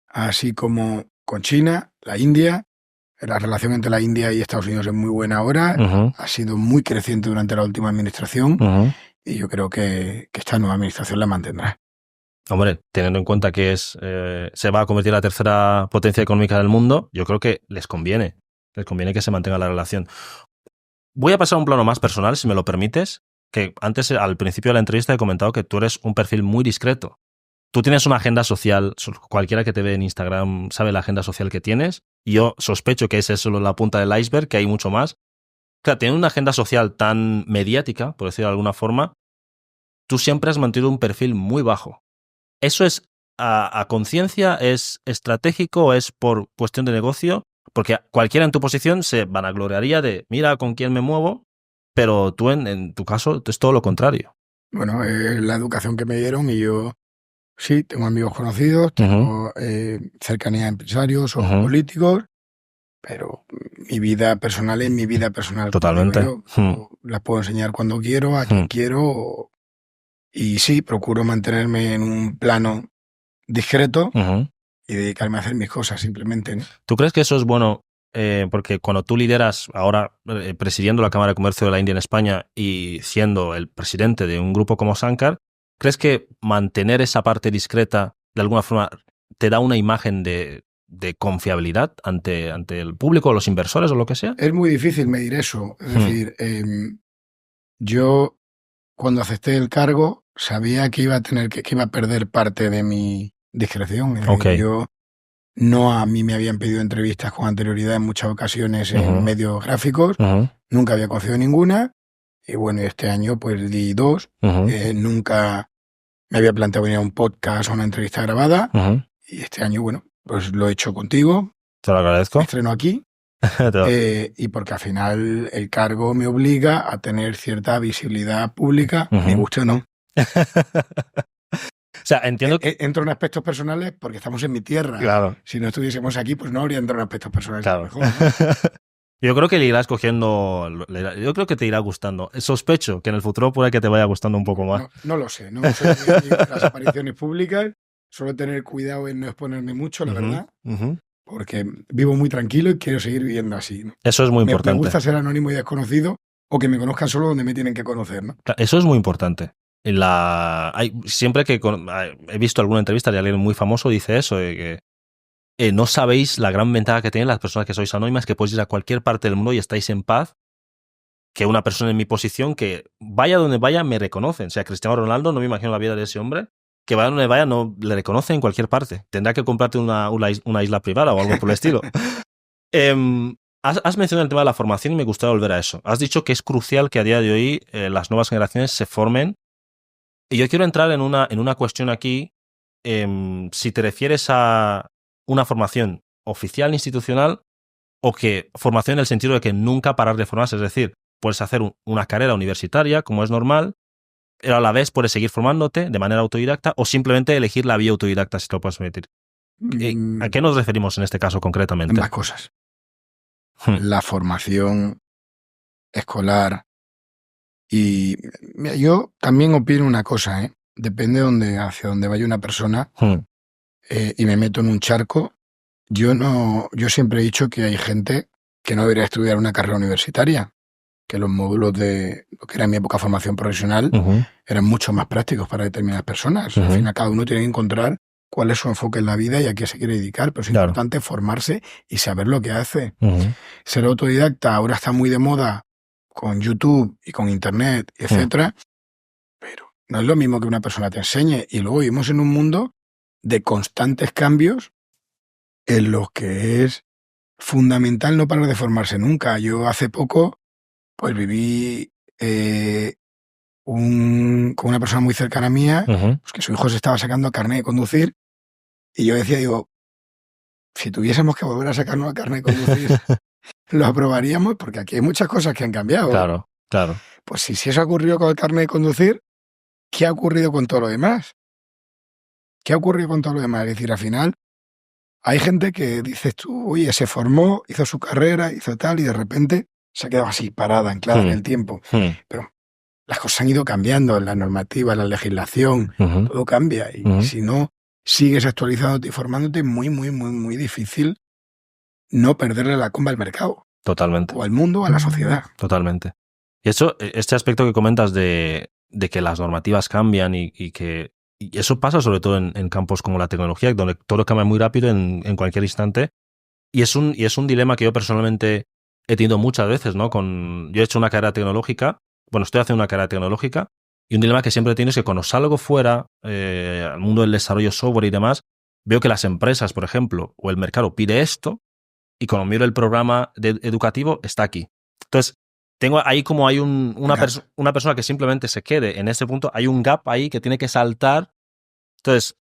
Así como con China, la India. La relación entre la India y Estados Unidos es muy buena ahora. Ha sido muy creciente durante la última administración. Y yo creo que esta nueva administración la mantendrá. Hombre, teniendo en cuenta que se va a convertir en la tercera potencia económica del mundo, yo creo que les conviene que se mantenga la relación. Voy a pasar a un plano más personal, si me lo permites, que antes, al principio de la entrevista, he comentado que tú eres un perfil muy discreto. Tú tienes una agenda social, cualquiera que te ve en Instagram sabe la agenda social que tienes, y yo sospecho que esa es solo la punta del iceberg, que hay mucho más. Claro, teniendo una agenda social tan mediática, por decirlo de alguna forma, tú siempre has mantenido un perfil muy bajo. ¿Eso es a conciencia, es estratégico o es por cuestión de negocio? Porque cualquiera en tu posición se vanagloriaría de mira con quién me muevo, pero tú en tu caso es todo lo contrario. Bueno, la educación que me dieron y yo sí, tengo amigos conocidos, tengo cercanía a empresarios o políticos, pero mi vida personal es mi vida personal. Totalmente. Yo la puedo enseñar cuando quiero, a quien quiero, y sí, procuro mantenerme en un plano discreto y dedicarme a hacer mis cosas simplemente, ¿no? ¿Tú crees que eso es bueno? Porque cuando tú lideras ahora presidiendo la Cámara de Comercio de la India en España y siendo el presidente de un grupo como Sankar, ¿crees que mantener esa parte discreta de alguna forma te da una imagen de confiabilidad ante el público, los inversores o lo que sea? Es muy difícil medir eso. Es decir, yo cuando acepté el cargo sabía que iba a perder parte de mi discreción. Es decir, yo a mí me habían pedido entrevistas con anterioridad en muchas ocasiones en medios gráficos. Nunca había conocido ninguna. Y bueno, este año pues di 2. Nunca me había planteado venir a un podcast o una entrevista grabada. Y este año, bueno, pues lo he hecho contigo. Te lo agradezco. Me estreno aquí. Y porque al final el cargo me obliga a tener cierta visibilidad pública, me guste o no. O sea, entiendo que... Entro en aspectos personales porque estamos en mi tierra. Claro. Si no estuviésemos aquí, pues no habría entrado en aspectos personales. Claro. Mejor, ¿no? Yo creo que le irás cogiendo... Yo creo que te irá gustando. Sospecho que en el futuro puede que te vaya gustando un poco más. No lo sé. No soy muy amigo de las apariciones públicas. Suelo tener cuidado en no exponerme mucho, la verdad. Porque vivo muy tranquilo y quiero seguir viviendo así, ¿no? Eso es muy importante. Me gusta ser anónimo y desconocido o que me conozcan solo donde me tienen que conocer, ¿no? Eso es muy importante. Siempre que he visto alguna entrevista de alguien muy famoso dice eso, de que no sabéis la gran ventaja que tienen las personas que sois anónimas, que podéis ir a cualquier parte del mundo y estáis en paz, que una persona en mi posición que vaya donde vaya me reconocen. O sea, Cristiano Ronaldo, no me imagino la vida de ese hombre, que vaya donde vaya no le reconoce en cualquier parte. Tendrá que comprarte una isla privada o algo por el estilo. Has mencionado el tema de la formación y me gustaría volver a eso. Has dicho que es crucial que a día de hoy las nuevas generaciones se formen. Y yo quiero entrar en una cuestión aquí. Si te refieres a una formación oficial, institucional, o que formación en el sentido de que nunca parar de formarse. Es decir, puedes hacer una carrera universitaria, como es normal, pero a la vez puedes seguir formándote de manera autodidacta o simplemente elegir la vía autodidacta, si te lo puedes permitir. ¿A qué nos referimos en este caso concretamente? Ambas cosas. La formación escolar y... Mira, yo también opino una cosa, depende hacia dónde vaya una persona y me meto en un charco. Yo siempre he dicho que hay gente que no debería estudiar una carrera universitaria, que los módulos de lo que era en mi época formación profesional eran mucho más prácticos para determinadas personas. Al final cada uno tiene que encontrar cuál es su enfoque en la vida y a qué se quiere dedicar, pero es importante formarse y saber lo que hace. Ser autodidacta ahora está muy de moda con YouTube y con Internet, etcétera, pero no es lo mismo que una persona te enseñe. Y luego vivimos en un mundo de constantes cambios en los que es fundamental no parar de formarse nunca. Yo hace poco pues viví con una persona muy cercana mía, pues que su hijo se estaba sacando carnet de conducir y yo decía, si tuviésemos que volver a sacarnos el carnet de conducir, lo aprobaríamos porque aquí hay muchas cosas que han cambiado. Claro. Pues si eso ha ocurrido con el carnet de conducir, ¿qué ha ocurrido con todo lo demás? ¿Qué ha ocurrido con todo lo demás? Es decir, al final hay gente que dices tú, oye, se formó, hizo su carrera, hizo tal y de repente se ha quedado así parada, anclada en el tiempo. Pero las cosas han ido cambiando, la normativa, la legislación, todo cambia. Y si no sigues actualizándote y formándote, es muy, muy, muy, muy difícil no perderle la comba al mercado. Totalmente. O al mundo o a la sociedad. Totalmente. Y este aspecto que comentas de que las normativas cambian y que y eso pasa sobre todo en campos como la tecnología, donde todo cambia muy rápido en cualquier instante. Y es un dilema que yo personalmente he tenido muchas veces, ¿no? Yo he hecho una carrera tecnológica, estoy haciendo una carrera tecnológica, y un dilema que siempre he tenido es que cuando salgo fuera al mundo del desarrollo software y demás, veo que las empresas, por ejemplo, o el mercado pide esto, y cuando miro el programa educativo, está aquí. Entonces, hay una persona que simplemente se quede en ese punto, hay un gap ahí que tiene que saltar. Entonces,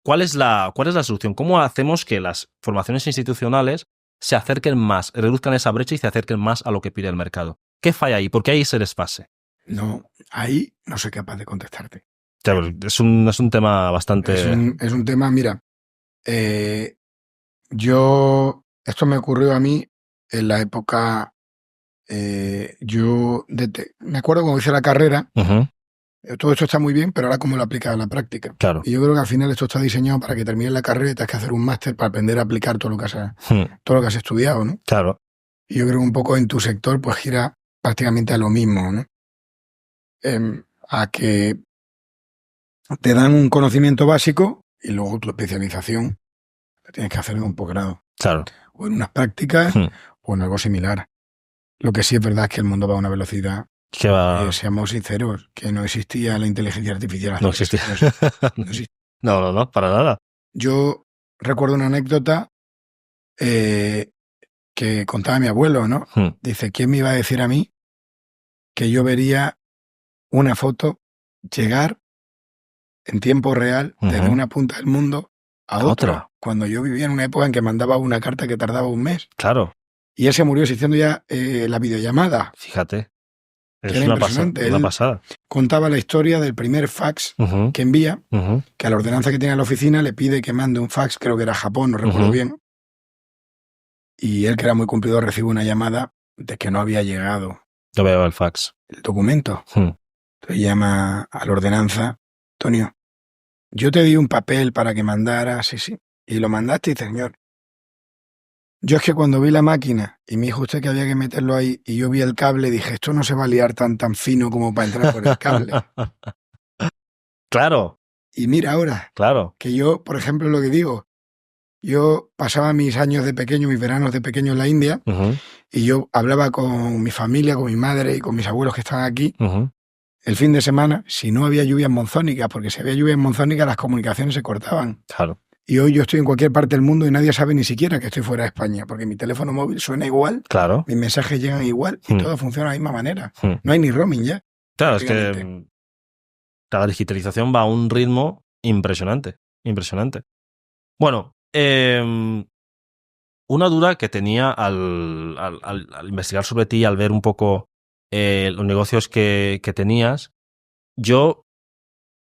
¿cuál es la solución? ¿Cómo hacemos que las formaciones institucionales se acerquen más, reduzcan esa brecha y se acerquen más a lo que pide el mercado? ¿Qué falla ahí? ¿Por qué hay ese desfase? No, ahí no soy capaz de contestarte. Es un tema bastante... Es un tema, mira, esto me ocurrió a mí en la época... me acuerdo cuando hice la carrera, todo esto está muy bien, pero ahora cómo lo aplicas a la práctica. Claro. Y yo creo que al final esto está diseñado para que termines la carrera y tengas que hacer un máster para aprender a aplicar todo lo que has estudiado, ¿no? Claro. Y yo creo que un poco en tu sector pues gira prácticamente a lo mismo, ¿no? A que te dan un conocimiento básico y luego tu especialización la tienes que hacer en un posgrado. Claro. O en unas prácticas o en algo similar. Lo que sí es verdad es que el mundo va a una velocidad, seamos sinceros, que no existía la inteligencia artificial. No existía. No, para nada. Yo recuerdo una anécdota que contaba mi abuelo, ¿no? Dice, ¿quién me iba a decir a mí que yo vería una foto llegar en tiempo real desde una punta del mundo a otra? Cuando yo vivía en una época en que mandaba una carta que tardaba un mes. Claro. Y él se murió existiendo ya la videollamada. Fíjate. Es una pasada. Contaba la historia del primer fax que envía, que a la ordenanza que tiene en la oficina le pide que mande un fax, creo que era a Japón, no recuerdo bien. Y él, que era muy cumplidor, recibe una llamada de que no había llegado. Yo veo el fax. El documento. Entonces llama a la ordenanza. Antonio, yo te di un papel para que mandaras, sí. Y lo mandaste, señor. Yo es que cuando vi la máquina y me dijo usted que había que meterlo ahí y yo vi el cable, dije, esto no se va a liar tan fino como para entrar por el cable. Claro. Y mira ahora, que yo, por ejemplo, lo que digo, yo pasaba mis años de pequeño, mis veranos de pequeño en la India, y yo hablaba con mi familia, con mi madre y con mis abuelos que estaban aquí, el fin de semana si no había lluvias monzónicas, porque si había lluvias monzónicas las comunicaciones se cortaban. Claro. Y hoy yo estoy en cualquier parte del mundo y nadie sabe ni siquiera que estoy fuera de España, porque mi teléfono móvil suena igual, Claro. mis mensajes llegan igual y todo funciona de la misma manera. Hmm. No hay ni roaming ya. Claro, es prácticamente. que la digitalización va a un ritmo impresionante. Impresionante. Bueno, una duda que tenía al investigar sobre ti, al ver un poco los negocios que tenías, yo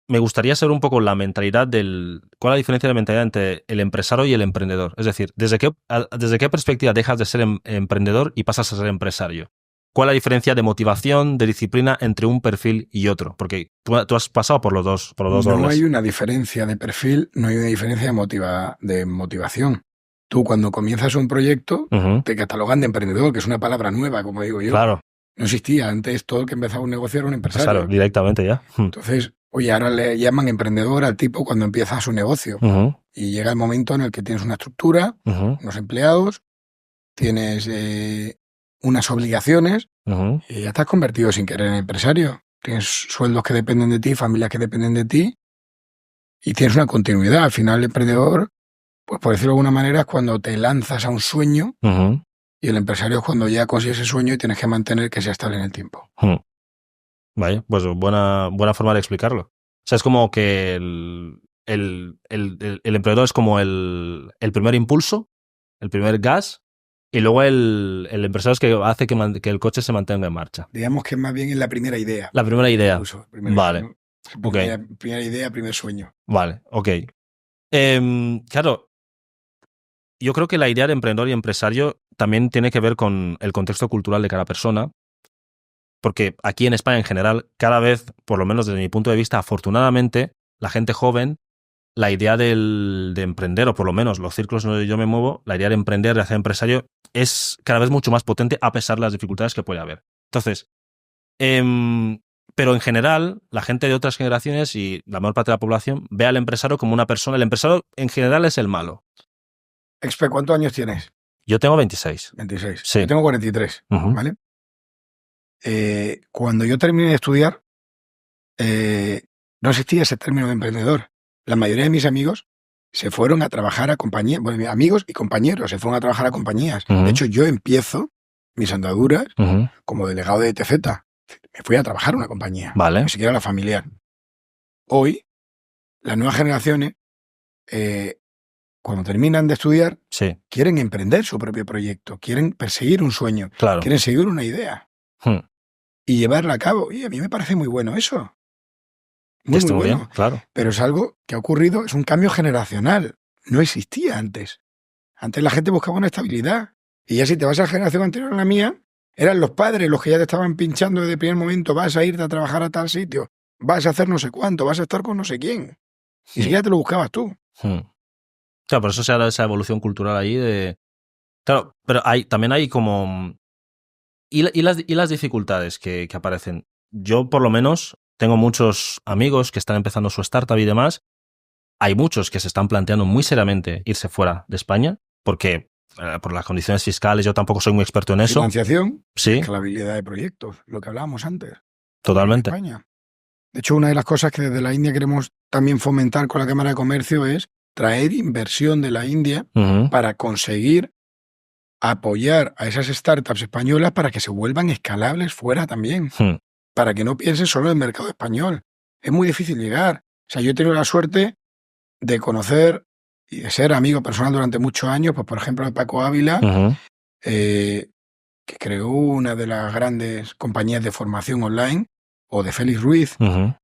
me gustaría saber un poco la mentalidad ¿cuál es la diferencia de mentalidad entre el empresario y el emprendedor? Es decir, ¿desde qué perspectiva dejas de ser emprendedor y pasas a ser empresario? ¿Cuál es la diferencia de motivación, de disciplina entre un perfil y otro? Porque tú has pasado por los dos No dobles. hay una diferencia de perfil, no hay una diferencia de motivación. Tú cuando comienzas un proyecto te catalogan de emprendedor, que es una palabra nueva, como digo yo. Claro. No existía. Antes todo el que empezaba un negocio era un empresario. Claro, directamente ya. Entonces, oye, ahora le llaman emprendedor al tipo cuando empieza su negocio. Y llega el momento en el que tienes una estructura, unos empleados, tienes unas obligaciones y ya estás convertido sin querer en empresario. Tienes sueldos que dependen de ti, familias que dependen de ti y tienes una continuidad. Al final el emprendedor, pues por decirlo de alguna manera, es cuando te lanzas a un sueño y el empresario es cuando ya consigues ese sueño y tienes que mantener que sea estable en el tiempo. Vaya, pues buena forma de explicarlo. O sea, es como que el emprendedor es como el primer impulso, el primer gas, y luego el empresario es que hace que el coche se mantenga en marcha. Digamos que más bien es la primera idea. La primera idea. Incluso, Vale. Idea, ¿no? Primera idea, primer sueño. Vale, ok. Claro, yo creo que la idea de emprendedor y empresario también tiene que ver con el contexto cultural de cada persona, porque aquí en España en general, cada vez, por lo menos desde mi punto de vista, afortunadamente, la gente joven, la idea de emprender, o por lo menos los círculos donde yo me muevo, la idea de emprender, de hacer empresario, es cada vez mucho más potente a pesar de las dificultades que puede haber. Entonces, pero en general, la gente de otras generaciones y la mayor parte de la población ve al empresario como una persona. El empresario en general es el malo. Expe, ¿cuántos años tienes? Yo tengo 26. 26. Sí. Yo tengo 43, ¿vale? Cuando yo terminé de estudiar, no existía ese término de emprendedor. La mayoría de mis amigos se fueron a trabajar a compañías, bueno, amigos y compañeros se fueron a trabajar a compañías. De hecho, yo empiezo mis andaduras como delegado de ETZ. Me fui a trabajar a una compañía, vale. Ni siquiera la familiar. Hoy, las nuevas generaciones, cuando terminan de estudiar, quieren emprender su propio proyecto, quieren perseguir un sueño, quieren seguir una idea y llevarla a cabo. Y a mí me parece muy bueno eso. Muy bueno. Bien, claro. Pero es algo que ha ocurrido, es un cambio generacional. No existía antes. Antes la gente buscaba una estabilidad. Y ya si te vas a la generación anterior a la mía, eran los padres los que ya te estaban pinchando desde el primer momento. Vas a irte a trabajar a tal sitio, vas a hacer no sé cuánto, vas a estar con no sé quién. Ni siquiera te lo buscabas tú. Claro, por eso se ha dado esa evolución cultural ahí de... Claro, pero también hay como... ¿Y las dificultades que aparecen? Yo, por lo menos, tengo muchos amigos que están empezando su startup y demás. Hay muchos que se están planteando muy seriamente irse fuera de España, porque por las condiciones fiscales yo tampoco soy muy experto en eso. Financiación, sí. Escalabilidad de proyectos, lo que hablábamos antes. Totalmente. De hecho, una de las cosas que desde la India queremos también fomentar con la Cámara de Comercio es traer inversión de la India para conseguir apoyar a esas startups españolas para que se vuelvan escalables fuera también, para que no piensen solo en el mercado español. Es muy difícil llegar. O sea, yo he tenido la suerte de conocer y de ser amigo personal durante muchos años, pues por ejemplo de Paco Ávila, que creó una de las grandes compañías de formación online, o de Félix Ruiz,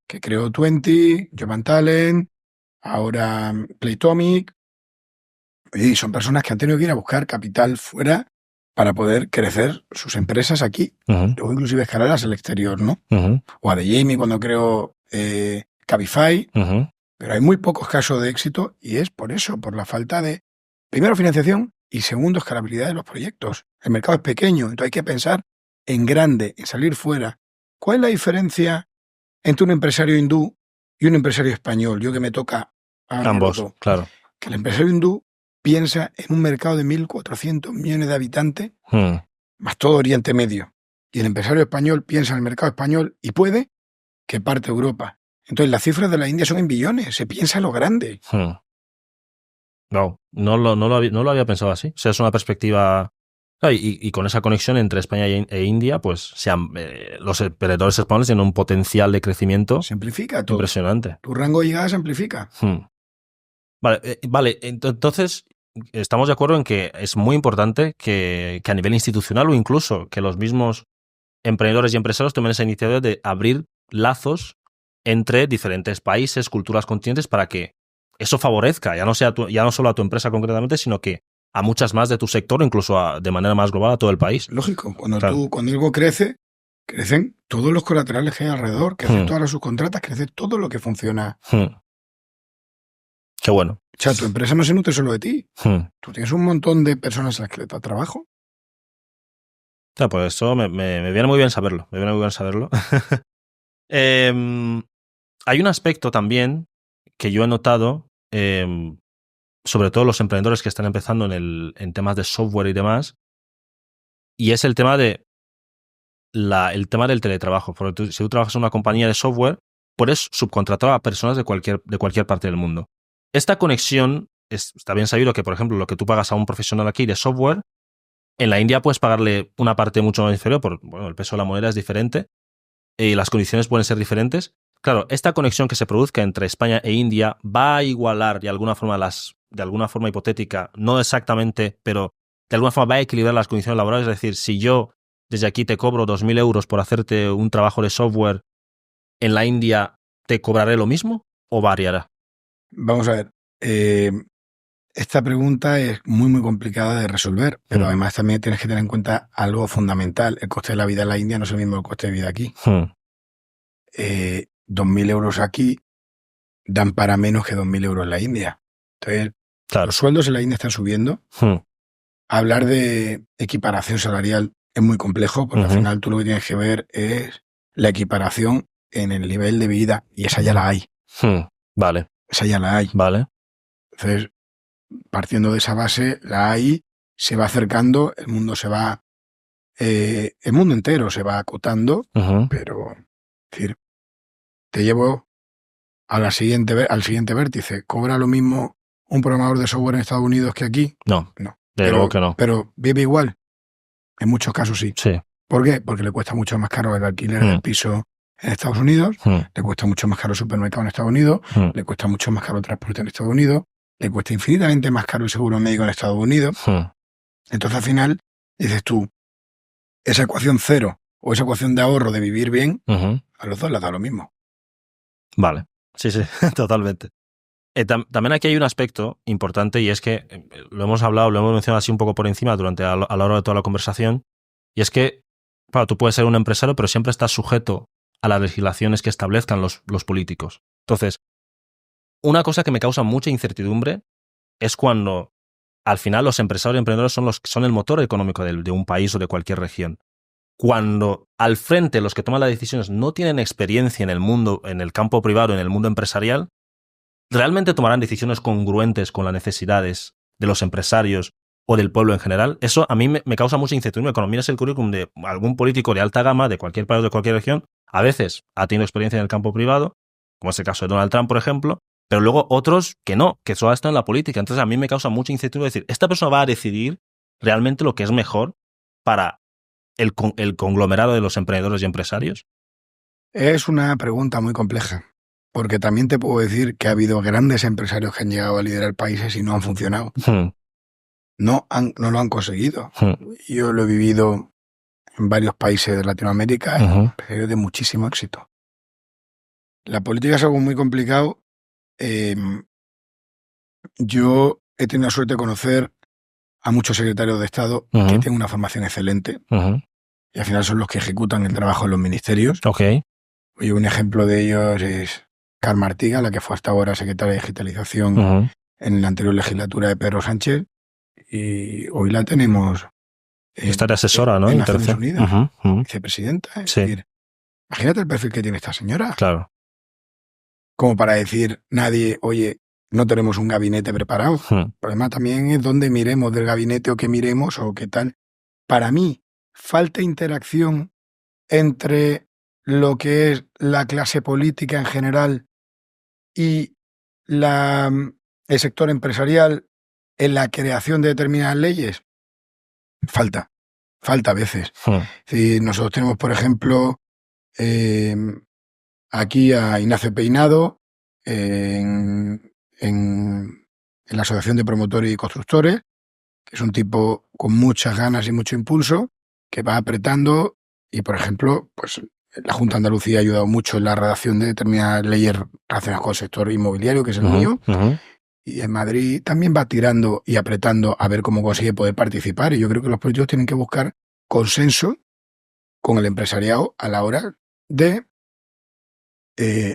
que creó 20, Jovan Talent, ahora Playtomic. Y son personas que han tenido que ir a buscar capital fuera para poder crecer sus empresas aquí. Luego inclusive escalarlas al exterior, ¿no? O a de Jamie cuando creó Cabify. Pero hay muy pocos casos de éxito y es por eso, por la falta de, primero, financiación y segundo, escalabilidad de los proyectos. El mercado es pequeño, entonces hay que pensar en grande, en salir fuera. ¿Cuál es la diferencia entre un empresario hindú y un empresario español? Yo que me toca ambos, claro. Que el empresario hindú piensa en un mercado de 1.400 millones de habitantes, más todo Oriente Medio. Y el empresario español piensa en el mercado español y puede, que parte Europa. Entonces, las cifras de la India son en billones. Se piensa lo grande. Wow, no lo había pensado así. O sea, es una perspectiva... Claro, y con esa conexión entre España e India, pues los emprendedores españoles tienen un potencial de crecimiento Se amplifica todo. impresionante. Tu rango de llegada se amplifica. Vale, entonces estamos de acuerdo en que es muy importante que a nivel institucional o incluso que los mismos emprendedores y empresarios tomen esa iniciativa de abrir lazos entre diferentes países, culturas, continentes, para que eso favorezca, ya no solo a tu empresa concretamente, sino que a muchas más de tu sector, incluso de manera más global a todo el país. Lógico, cuando algo crece, crecen todos los colaterales que hay alrededor, crecen todas las subcontratas, crece todo lo que funciona. Qué bueno. O sea, tu empresa no se nutre solo de ti. Tú tienes un montón de personas a las que le da trabajo. O sea, pues eso me viene muy bien saberlo. Hay un aspecto también que yo he notado, sobre todo los emprendedores que están empezando en temas de software y demás, y es el tema del teletrabajo. Porque si tú trabajas en una compañía de software, puedes subcontratar a personas de cualquier parte del mundo. Esta conexión, está bien sabido que, por ejemplo, lo que tú pagas a un profesional aquí de software, en la India puedes pagarle una parte mucho más inferior, el peso de la moneda es diferente y las condiciones pueden ser diferentes. Claro, esta conexión que se produzca entre España e India va a igualar de alguna forma hipotética, no exactamente, pero de alguna forma va a equilibrar las condiciones laborales. Es decir, si yo desde aquí te cobro 2.000 euros por hacerte un trabajo de software, ¿en la India te cobraré lo mismo o variará? Vamos a ver. Esta pregunta es muy, muy complicada de resolver, pero además también tienes que tener en cuenta algo fundamental. El coste de la vida en la India no es el mismo que el coste de vida aquí. 2.000 euros aquí dan para menos que 2.000 euros en la India. Entonces, claro, los sueldos en la India están subiendo. Hablar de equiparación salarial es muy complejo, porque al final tú lo que tienes que ver es la equiparación en el nivel de vida, y esa ya la hay. Vale. Esa ya la hay. Vale. Entonces, partiendo de esa base, la hay, se va acercando, el mundo entero se va acotando, pero, es decir, te llevo al siguiente vértice. ¿Cobra lo mismo un programador de software en Estados Unidos que aquí? No. De luego que no. Pero vive igual. En muchos casos sí. ¿Por qué? Porque le cuesta mucho más caro el alquiler del piso en Estados Unidos, le cuesta mucho más caro el supermercado en Estados Unidos, le cuesta mucho más caro el transporte en Estados Unidos, le cuesta infinitamente más caro el seguro médico en Estados Unidos. Entonces, al final, dices tú, esa ecuación cero o esa ecuación de ahorro de vivir bien, a los dos les da lo mismo. Vale. Sí, totalmente. También aquí hay un aspecto importante, y es que lo hemos mencionado así un poco por encima a la hora de toda la conversación, y es que, claro, tú puedes ser un empresario, pero siempre estás sujeto a las legislaciones que establezcan los políticos. Entonces, una cosa que me causa mucha incertidumbre es cuando al final los empresarios y emprendedores son el motor económico de un país o de cualquier región. Cuando al frente los que toman las decisiones no tienen experiencia en el mundo, en el campo privado, en el mundo empresarial, ¿realmente tomarán decisiones congruentes con las necesidades de los empresarios o del pueblo en general? Eso a mí me causa mucha incertidumbre. Cuando miras el currículum de algún político de alta gama de cualquier país o de cualquier región, a veces ha tenido experiencia en el campo privado, como es el caso de Donald Trump, por ejemplo, pero luego otros que no, que solo están en la política. Entonces a mí me causa mucha incertidumbre decir, ¿esta persona va a decidir realmente lo que es mejor para el conglomerado de los emprendedores y empresarios? Es una pregunta muy compleja, porque también te puedo decir que ha habido grandes empresarios que han llegado a liderar países y no han funcionado. No lo han conseguido. Yo lo he vivido en varios países de Latinoamérica, empresarios de muchísimo éxito. La política es algo muy complicado. Yo he tenido la suerte de conocer a muchos secretarios de Estado que tienen una formación excelente y al final son los que ejecutan el trabajo en los ministerios. Oye, un ejemplo de ellos es Carme Artiga, la que fue hasta ahora secretaria de Digitalización en la anterior legislatura de Pedro Sánchez, y hoy la tenemos esta de asesora, ¿no? En Naciones Unidas, vicepresidenta. Es decir, imagínate el perfil que tiene esta señora. Claro. Como para decir nadie, oye, no tenemos un gabinete preparado. El problema también es dónde miremos del gabinete o qué miremos o qué tal. Para mí, falta interacción entre lo que es la clase política en general y el sector empresarial en la creación de determinadas leyes? Falta a veces. Si nosotros tenemos, por ejemplo, aquí a Ignacio Peinado en la Asociación de Promotores y Constructores, que es un tipo con muchas ganas y mucho impulso, que va apretando y, por ejemplo, pues la Junta de Andalucía ha ayudado mucho en la redacción de determinadas leyes relacionadas con el sector inmobiliario, que es el mío, y en Madrid también va tirando y apretando a ver cómo consigue poder participar, y yo creo que los políticos tienen que buscar consenso con el empresariado a la hora de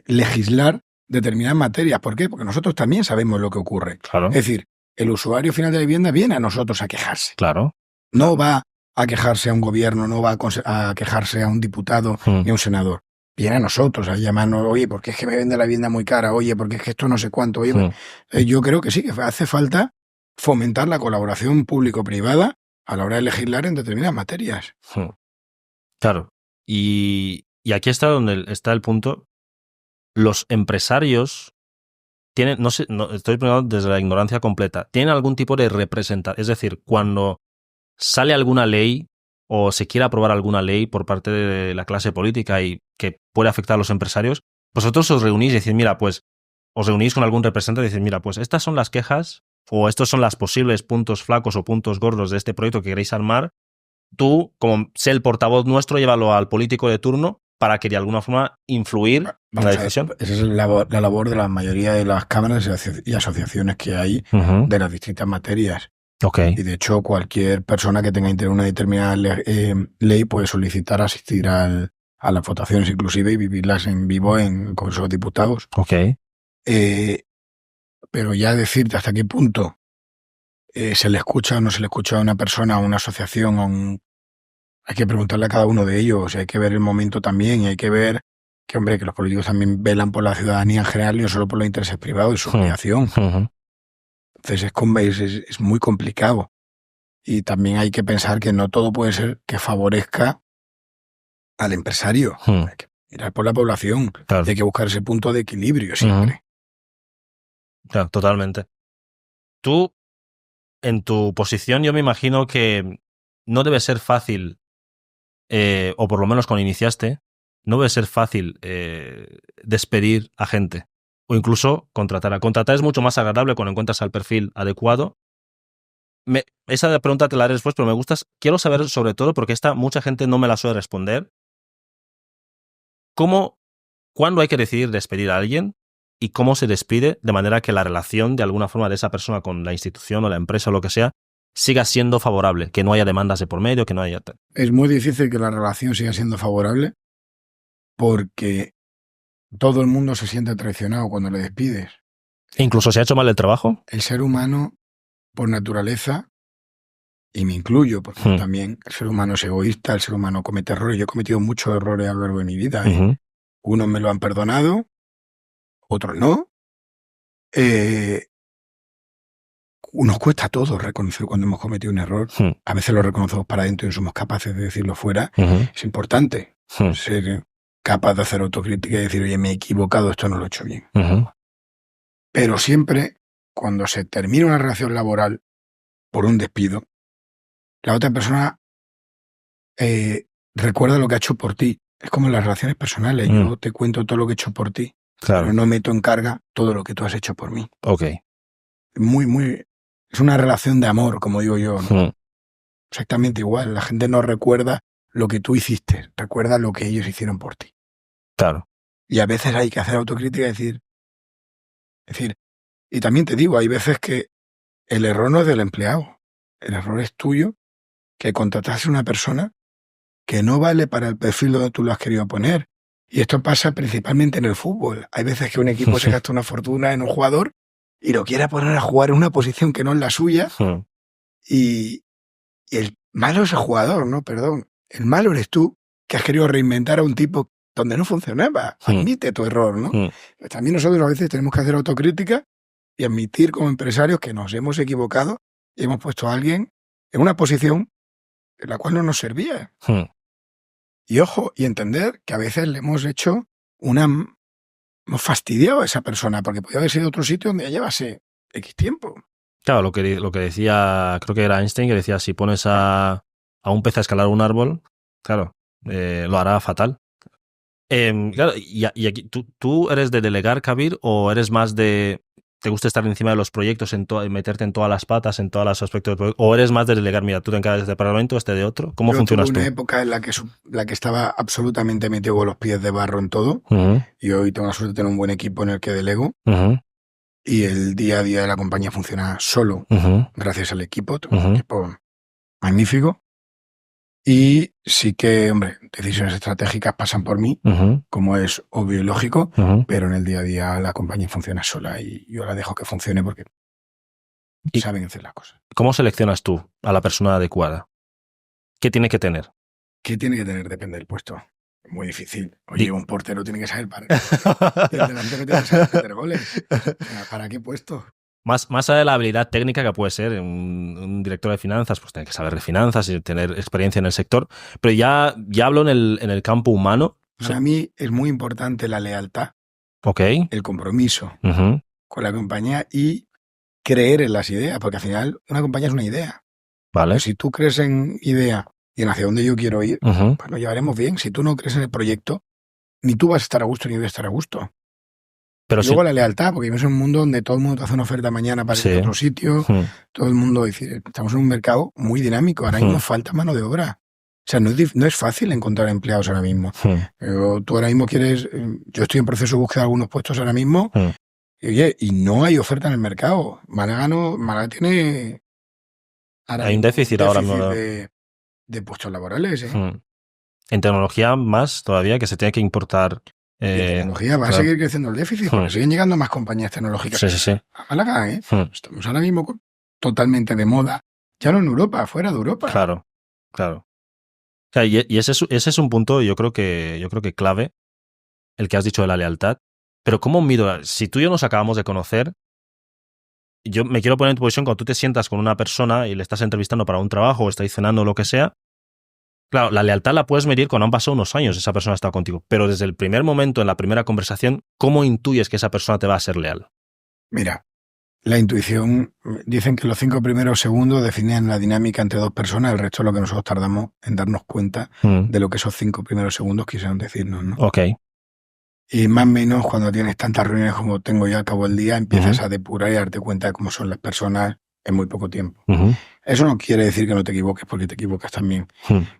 legislar determinadas materias. ¿Por qué? Porque nosotros también sabemos lo que ocurre. Claro. Es decir, el usuario final de la vivienda viene a nosotros a quejarse. Claro. No va a quejarse a un gobierno, no va a quejarse a un diputado ni a un senador. Viene a nosotros a llamarnos, oye, ¿por qué es que me vende la vivienda muy cara? Oye, ¿por qué es que esto no sé cuánto? Oye, yo creo que sí, que hace falta fomentar la colaboración público-privada a la hora de legislar en determinadas materias. Claro. Y aquí está donde está el punto. Los empresarios tienen, no sé, estoy preguntando desde la ignorancia completa, ¿tienen algún tipo de representación? Es decir, cuando sale alguna ley o se quiere aprobar alguna ley por parte de la clase política y que puede afectar a los empresarios, vosotros os reunís y decís, mira, pues os reunís con algún representante y decís, mira, pues estas son las quejas o estos son los posibles puntos flacos o puntos gordos de este proyecto que queréis armar. Tú, como sé el portavoz nuestro, llévalo al político de turno para que de alguna forma influir en la decisión. Esa es la labor de la mayoría de las cámaras y asociaciones que hay de las distintas materias. Okay. Y de hecho, cualquier persona que tenga interés en una determinada ley puede solicitar asistir a las votaciones inclusive y vivirlas en vivo en el Congreso de Diputados. Okay. Pero ya decirte hasta qué punto se le escucha o no se le escucha a una persona, a una asociación, hay que preguntarle a cada uno de ellos, hay que ver el momento también y hay que ver que, hombre, que los políticos también velan por la ciudadanía en general y no solo por los intereses privados y su obligación. Entonces es muy complicado. Y también hay que pensar que no todo puede ser que favorezca al empresario. Hay que mirar por la población. Claro. Hay que buscar ese punto de equilibrio siempre. Claro, totalmente. Tú, en tu posición, yo me imagino que no debe ser fácil, o por lo menos cuando iniciaste, no debe ser fácil despedir a gente o incluso contratar. A contratar es mucho más agradable cuando encuentras al perfil adecuado. Esa pregunta te la haré después, pero quiero saber sobre todo, porque mucha gente no me la suele responder, ¿cuándo hay que decidir despedir a alguien y cómo se despide de manera que la relación de alguna forma de esa persona con la institución o la empresa o lo que sea siga siendo favorable, que no haya demandas de por medio, que no haya... Es muy difícil que la relación siga siendo favorable porque todo el mundo se siente traicionado cuando le despides. ¿Incluso se ha hecho mal el trabajo? El ser humano, por naturaleza, y me incluyo, porque también el ser humano es egoísta, el ser humano comete errores. Yo he cometido muchos errores a lo largo de mi vida. Unos me lo han perdonado, otros no. Nos cuesta a todos reconocer cuando hemos cometido un error. A veces lo reconocemos para adentro y no somos capaces de decirlo fuera. Es importante ser capaz de hacer autocrítica y decir, oye, me he equivocado, esto no lo he hecho bien. Pero siempre, cuando se termina una relación laboral por un despido, la otra persona recuerda lo que ha hecho por ti. Es como en las relaciones personales. Yo te cuento todo lo que he hecho por ti, pero no meto en carga todo lo que tú has hecho por mí. Okay. Es una relación de amor, como digo yo, ¿no? Exactamente igual. La gente no recuerda lo que tú hiciste, recuerda lo que ellos hicieron por ti. Claro. Y a veces hay que hacer autocrítica y decir, y también te digo, hay veces que el error no es del empleado, el error es tuyo, que contrataste a una persona que no vale para el perfil donde tú lo has querido poner. Y esto pasa principalmente en el fútbol. Hay veces que un equipo se gasta una fortuna en un jugador y lo quiere poner a jugar en una posición que no es la suya. Y el malo es el jugador, ¿no? Perdón. El malo eres tú, que has querido reinventar a un tipo donde no funcionaba. Admite tu error, ¿no? Pues también nosotros a veces tenemos que hacer autocrítica y admitir como empresarios que nos hemos equivocado y hemos puesto a alguien en una posición en la cual no nos servía. Y ojo, y entender que a veces le hemos hecho hemos fastidiado a esa persona, porque podía haber sido otro sitio donde ya llevase X tiempo. Claro, lo que decía, creo que era Einstein, que decía, si pones a un pez a escalar un árbol, claro, lo hará fatal. Claro, y aquí, ¿tú eres de delegar, Kabir, o eres más de... ¿Te gusta estar encima de los proyectos, meterte en todas las patas, en todos los aspectos del proyecto? ¿O eres más de delegar? Mira, tú te encargas de este parlamento, este de otro. ¿Cómo funcionas tú? Tuve una época en la que estaba absolutamente metido con los pies de barro en todo. Uh-huh. Y hoy tengo la suerte de tener un buen equipo en el que delego. Uh-huh. Y el día a día de la compañía funciona solo gracias al equipo. Tengo un equipo magnífico. Y sí que, hombre, decisiones estratégicas pasan por mí, como es obvio y lógico, pero en el día a día la compañía funciona sola y yo la dejo que funcione porque saben hacer las cosas. ¿Cómo seleccionas tú a la persona adecuada? ¿Qué tiene que tener? ¿Qué tiene que tener? Depende del puesto. Muy difícil. Oye, un portero tiene que saber para el delantero tiene que saber meter goles. O sea, ¿para qué puesto? Más allá de la habilidad técnica que puede ser un director de finanzas, pues tiene que saber de finanzas y tener experiencia en el sector. Pero ya hablo en el campo humano. Para mí es muy importante la lealtad, el compromiso con la compañía y creer en las ideas, porque al final una compañía es una idea. Vale. Pero si tú crees en idea y en hacia dónde yo quiero ir, pues lo llevaremos bien. Si tú no crees en el proyecto, ni tú vas a estar a gusto ni yo voy a estar a gusto. Pero luego la lealtad, porque vivimos en un mundo donde todo el mundo te hace una oferta mañana para ir a otro sitio, todo el mundo dice, estamos en un mercado muy dinámico, ahora mismo falta mano de obra. O sea, no es fácil encontrar empleados ahora mismo. Pero tú ahora mismo yo estoy en proceso de búsqueda de algunos puestos ahora mismo, y oye, y no hay oferta en el mercado. Málaga tiene... Hay un déficit ahora mismo de puestos laborales. En tecnología más todavía, que se tiene que importar. Tecnología va a seguir creciendo el déficit, porque siguen llegando más compañías tecnológicas a Málaga. Estamos ahora mismo totalmente de moda, ya no en Europa, fuera de Europa. Claro. Y ese es un punto, yo creo que clave, el que has dicho de la lealtad. Pero ¿cómo mido? Si tú y yo nos acabamos de conocer, yo me quiero poner en tu posición cuando tú te sientas con una persona y le estás entrevistando para un trabajo o estáis cenando o lo que sea. Claro, la lealtad la puedes medir cuando han pasado unos años, esa persona ha estado contigo. Pero desde el primer momento, en la primera conversación, ¿cómo intuyes que esa persona te va a ser leal? Mira, la intuición, dicen que los 5 primeros segundos definen la dinámica entre dos personas, el resto es lo que nosotros tardamos en darnos cuenta de lo que esos 5 primeros segundos quisieron decirnos, ¿no? Ok. Y más o menos cuando tienes tantas reuniones como tengo yo al cabo del día, empiezas a depurar y a darte cuenta de cómo son las personas en muy poco tiempo. Eso no quiere decir que no te equivoques, porque te equivocas también.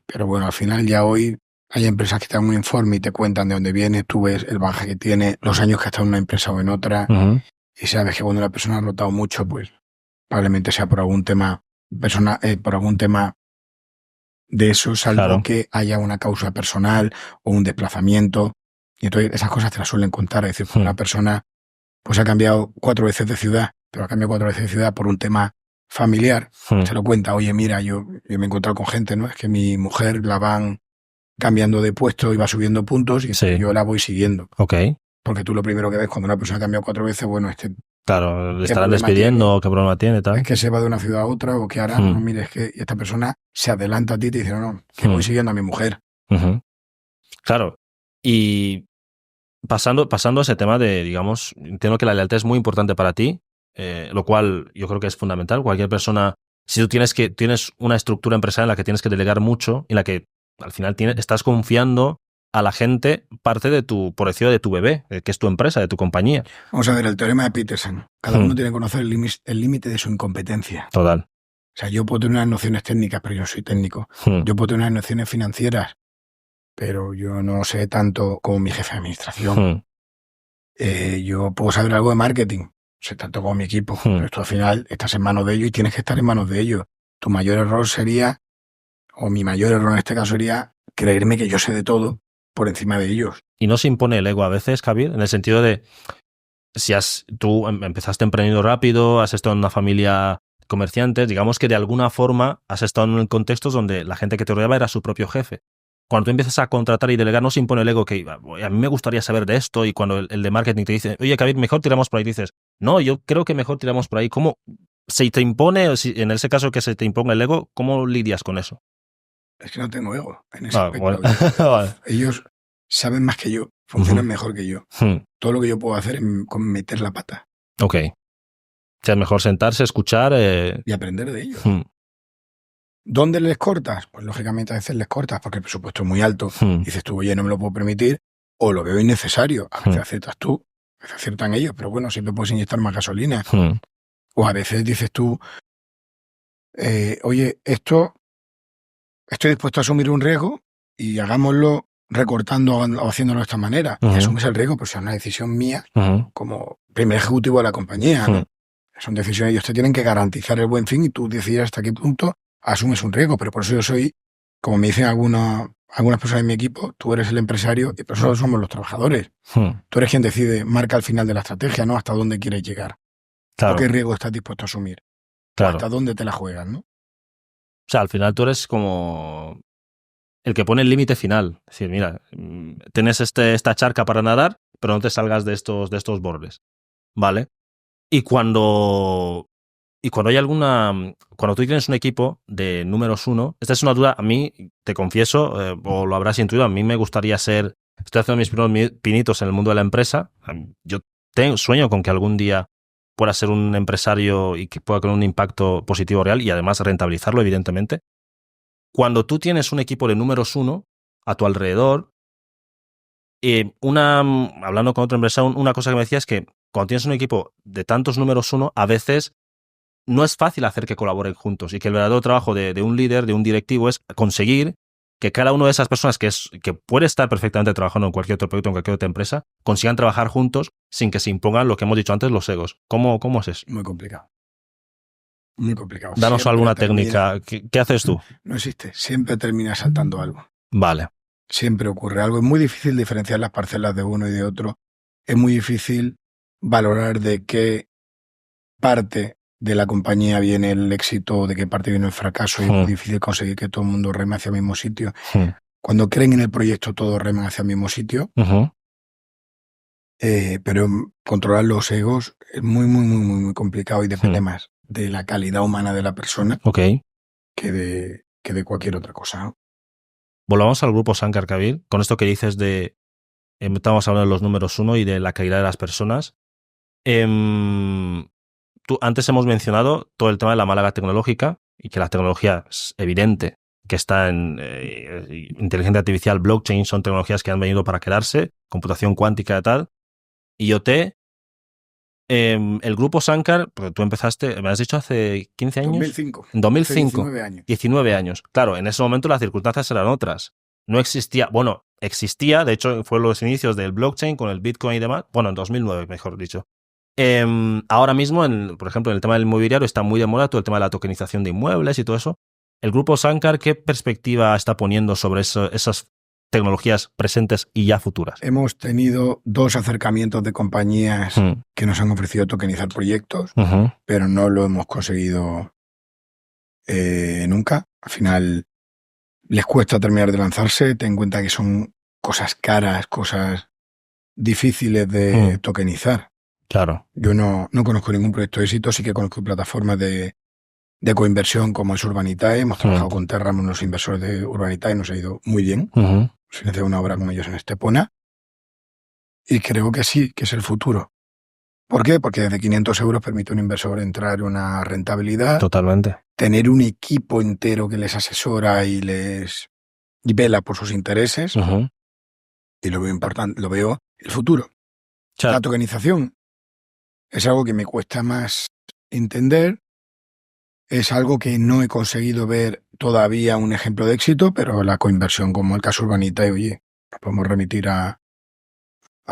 Pero bueno, al final ya hoy hay empresas que te dan un informe y te cuentan de dónde vienes, tú ves el bagaje que tiene, los años que ha estado en una empresa o en otra, y sabes que cuando una persona ha rotado mucho, pues probablemente sea por algún tema por algún tema de eso, salvo que haya una causa personal o un desplazamiento. Y entonces esas cosas te las suelen contar. Es decir, una persona pues ha cambiado 4 veces de ciudad, pero ha cambiado 4 veces de ciudad por un tema familiar, se lo cuenta, oye, mira, yo me he encontrado con gente, ¿no? Es que mi mujer la van cambiando de puesto y va subiendo puntos y yo la voy siguiendo. Porque tú lo primero que ves cuando una persona ha cambiado 4 veces, bueno, claro, le estarán despidiendo o qué problema tiene, tal. Es que se va de una ciudad a otra o que ahora, no, mire, es que esta persona se adelanta a ti y te dice, no, que voy siguiendo a mi mujer. Claro. Y pasando a ese tema de, digamos, entiendo que la lealtad es muy importante para ti, lo cual yo creo que es fundamental. Cualquier persona, si tú tienes una estructura empresarial en la que tienes que delegar mucho, en la que al final estás confiando a la gente parte de por decirlo, de tu bebé, que es tu empresa, de tu compañía. Vamos a ver, el teorema de Peterson. Cada uno tiene que conocer el límite de su incompetencia. Total. O sea, yo puedo tener unas nociones técnicas, pero yo no soy técnico. Yo puedo tener unas nociones financieras, pero yo no sé tanto como mi jefe de administración. Yo puedo saber algo de marketing, sé tanto como mi equipo, pero esto al final estás en manos de ellos y tienes que estar en manos de ellos. Tu mayor error sería, o mi mayor error en este caso sería, creerme que yo sé de todo por encima de ellos. Y no se impone el ego a veces, Kabir, en el sentido de, si tú empezaste emprendiendo rápido, has estado en una familia de comerciantes, digamos que de alguna forma has estado en contextos donde la gente que te rodeaba era su propio jefe. Cuando tú empiezas a contratar y delegar, no se impone el ego que a mí me gustaría saber de esto, y cuando el de marketing te dice, oye, Kabir, mejor tiramos por ahí, dices, no, yo creo que mejor tiramos por ahí. ¿Cómo se te impone, en ese caso que se te imponga el ego, cómo lidias con eso? Es que no tengo ego en ese Ah, aspecto. bueno. Vale. Ellos saben más que yo, funcionan mejor que yo. Todo lo que yo puedo hacer es meter la pata Ok. O sea, es mejor sentarse, escuchar. y aprender de ellos. ¿Dónde les cortas? Pues lógicamente a veces les cortas porque el presupuesto es muy alto. Dices tú, oye, no me lo puedo permitir, o lo veo innecesario. A veces aciertas tú, a veces aciertan ellos, pero bueno, siempre puedes inyectar más gasolina. O a veces dices tú, oye, estoy dispuesto a asumir un riesgo y hagámoslo recortando o haciéndolo de esta manera. Y asumes el riesgo, pues es una decisión mía como primer ejecutivo de la compañía, ¿no? Son decisiones, ellos te tienen que garantizar el buen fin y tú decides hasta qué punto asumes un riesgo, pero por eso yo soy, como me dicen algunas personas en mi equipo, tú eres el empresario y nosotros somos los trabajadores. Tú eres quien decide, marca al final de la estrategia, ¿no? Hasta dónde quieres llegar. Claro. ¿O qué riesgo estás dispuesto a asumir? Claro. O hasta dónde te la juegas, ¿no? O sea, al final tú eres como el que pone el límite final. Es decir, mira, tienes esta charca para nadar, pero no te salgas de estos bordes. ¿Vale? Y cuando hay cuando tú tienes un equipo de números 1, esta es una duda, a mí, te confieso, o lo habrás intuido, a mí me gustaría estoy haciendo mis primeros pinitos en el mundo de la empresa. Yo sueño con que algún día pueda ser un empresario y que pueda tener un impacto positivo real y además rentabilizarlo, evidentemente. Cuando tú tienes un equipo de números 1 a tu alrededor, hablando con otro empresario, una cosa que me decía es que cuando tienes un equipo de tantos números 1, a veces no es fácil hacer que colaboren juntos y que el verdadero trabajo de un líder, de un directivo, es conseguir que cada una de esas personas que puede estar perfectamente trabajando en cualquier otro proyecto, en cualquier otra empresa, consigan trabajar juntos sin que se impongan lo que hemos dicho antes, los egos. ¿Cómo es eso? Muy complicado. Muy complicado. Danos alguna técnica. ¿Qué haces tú? No existe. Siempre termina saltando algo. Vale. Siempre ocurre algo. Es muy difícil diferenciar las parcelas de uno y de otro. Es muy difícil valorar de qué parte de la compañía viene el éxito, de qué parte viene el fracaso. Y es muy difícil conseguir que todo el mundo reme hacia el mismo sitio. Cuando creen en el proyecto, todos reman hacia el mismo sitio. Pero controlar los egos es muy, muy, muy, muy, muy complicado y depende más de la calidad humana de la persona que de cualquier otra cosa, ¿no? Volvamos al grupo Sankar Kabir. Con esto que dices estamos hablando de los números 1 y de la calidad de las personas. Antes hemos mencionado todo el tema de la málaga tecnológica y que la tecnología es evidente que está en inteligencia artificial, blockchain, son tecnologías que han venido para quedarse, computación cuántica y tal. IoT, el grupo Sankar, porque tú empezaste, me has dicho hace 15 años. 2005. En 2005. 19 años. 19 años. Claro, en ese momento las circunstancias eran otras. No existía, existía, de hecho fue los inicios del blockchain con el Bitcoin y demás, en 2009 mejor dicho. Ahora mismo, por ejemplo, en el tema del inmobiliario está muy de moda todo el tema de la tokenización de inmuebles y todo eso. El grupo Sankar, ¿qué perspectiva está poniendo sobre esas tecnologías presentes y ya futuras? Hemos tenido 2 acercamientos de compañías que nos han ofrecido tokenizar proyectos, pero no lo hemos conseguido nunca. Al final les cuesta terminar de lanzarse. Ten en cuenta que son cosas caras, cosas difíciles de tokenizar. Claro. Yo no conozco ningún proyecto de éxito, sí que conozco plataformas de coinversión como es Urbanitae. Hemos trabajado con Terram, los inversores de Urbanitae, nos ha ido muy bien. Se hace una obra con ellos en Estepona. Y creo que sí, que es el futuro. ¿Por qué? Porque desde 500 euros permite a un inversor entrar en una rentabilidad. Totalmente. Tener un equipo entero que les asesora y vela por sus intereses. Y lo veo importante, lo veo el futuro. La tokenización es algo que me cuesta más entender. Es algo que no he conseguido ver todavía un ejemplo de éxito, pero la coinversión, como el caso Urbanitae, oye, nos podemos remitir a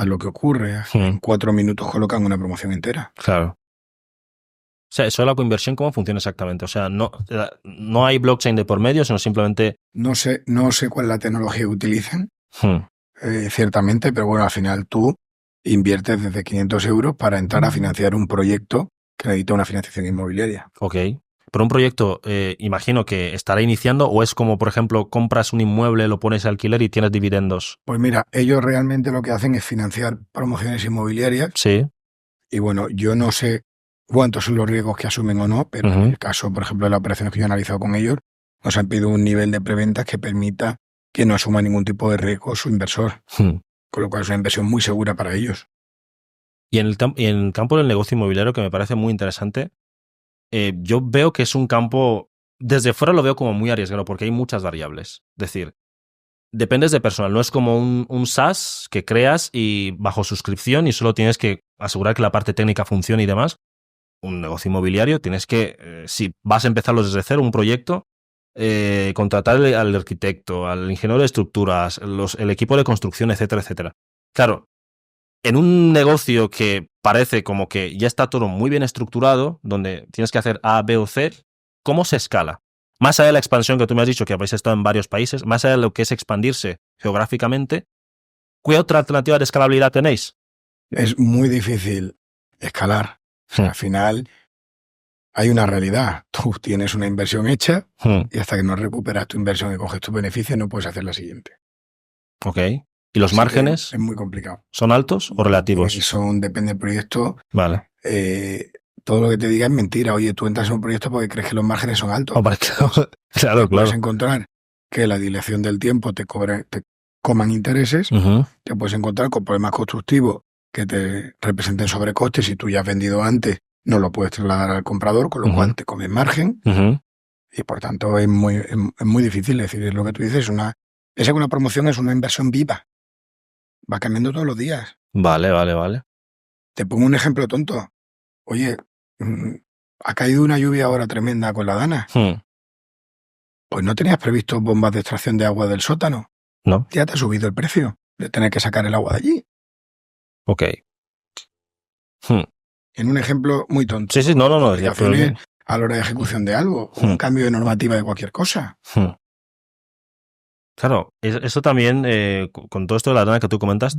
lo que ocurre. En 4 minutos colocan una promoción entera. Claro. O sea, eso de la coinversión, ¿cómo funciona exactamente? O sea, no hay blockchain de por medio, sino simplemente... No sé cuál es la tecnología que utilizan, ciertamente, pero bueno, al final tú inviertes desde 500 euros para entrar a financiar un proyecto que necesita una financiación inmobiliaria. Ok. Pero un proyecto, imagino que estará iniciando, o es como, por ejemplo, compras un inmueble, lo pones a alquiler y tienes dividendos. Pues mira, ellos realmente lo que hacen es financiar promociones inmobiliarias. Sí. Y bueno, yo no sé cuántos son los riesgos que asumen o no, pero en el caso, por ejemplo, de las operaciones que yo he analizado con ellos, Nos han pedido un nivel de preventas que permita que no asuma ningún tipo de riesgo su inversor, con lo cual es una inversión muy segura para ellos. Y en el campo del negocio inmobiliario, que me parece muy interesante, yo veo que es un campo, desde fuera lo veo como muy arriesgado porque hay muchas variables. Es decir, dependes de personal, no es como un SaaS que creas y bajo suscripción y solo tienes que asegurar que la parte técnica funcione y demás. Un negocio inmobiliario tienes que, si vas a empezarlo desde cero, un proyecto, contratar al arquitecto, al ingeniero de estructuras, el equipo de construcción, etcétera, etcétera. Claro, en un negocio que parece como que ya está todo muy bien estructurado, donde tienes que hacer A, B o C, ¿cómo se escala? Más allá de la expansión que tú me has dicho, que habéis estado en varios países, más allá de lo que es expandirse geográficamente, ¿qué otra alternativa de escalabilidad tenéis? Es muy difícil escalar. O sea, al final hay una realidad. Tú tienes una inversión hecha y hasta que no recuperas tu inversión y coges tus beneficios no puedes hacer la siguiente. Ok. ¿Y los Así márgenes es muy complicado. son altos o relativos? Depende del proyecto. Vale. Todo lo que te diga es mentira. Oye, tú entras en un proyecto porque crees que los márgenes son altos. Hombre, claro. Puedes encontrar que la dilación del tiempo te coman intereses. Te puedes encontrar con problemas constructivos que te representen sobrecostes. Si tú ya has vendido antes, no lo puedes trasladar al comprador, con lo cual te comes margen. Y por tanto es muy difícil. Es decir, lo que tú dices, una promoción es una inversión viva. Va cambiando todos los días. Vale. Te pongo un ejemplo tonto. Oye, ha caído una lluvia ahora tremenda con la Dana. Pues no tenías previsto bombas de extracción de agua del sótano. No. Ya te ha subido el precio de tener que sacar el agua de allí. Ok. En un ejemplo muy tonto. Sí, no. Aplicaciones a la hora de ejecución de algo, un cambio de normativa de cualquier cosa. Claro, eso también, con todo esto de la Dana que tú comentas,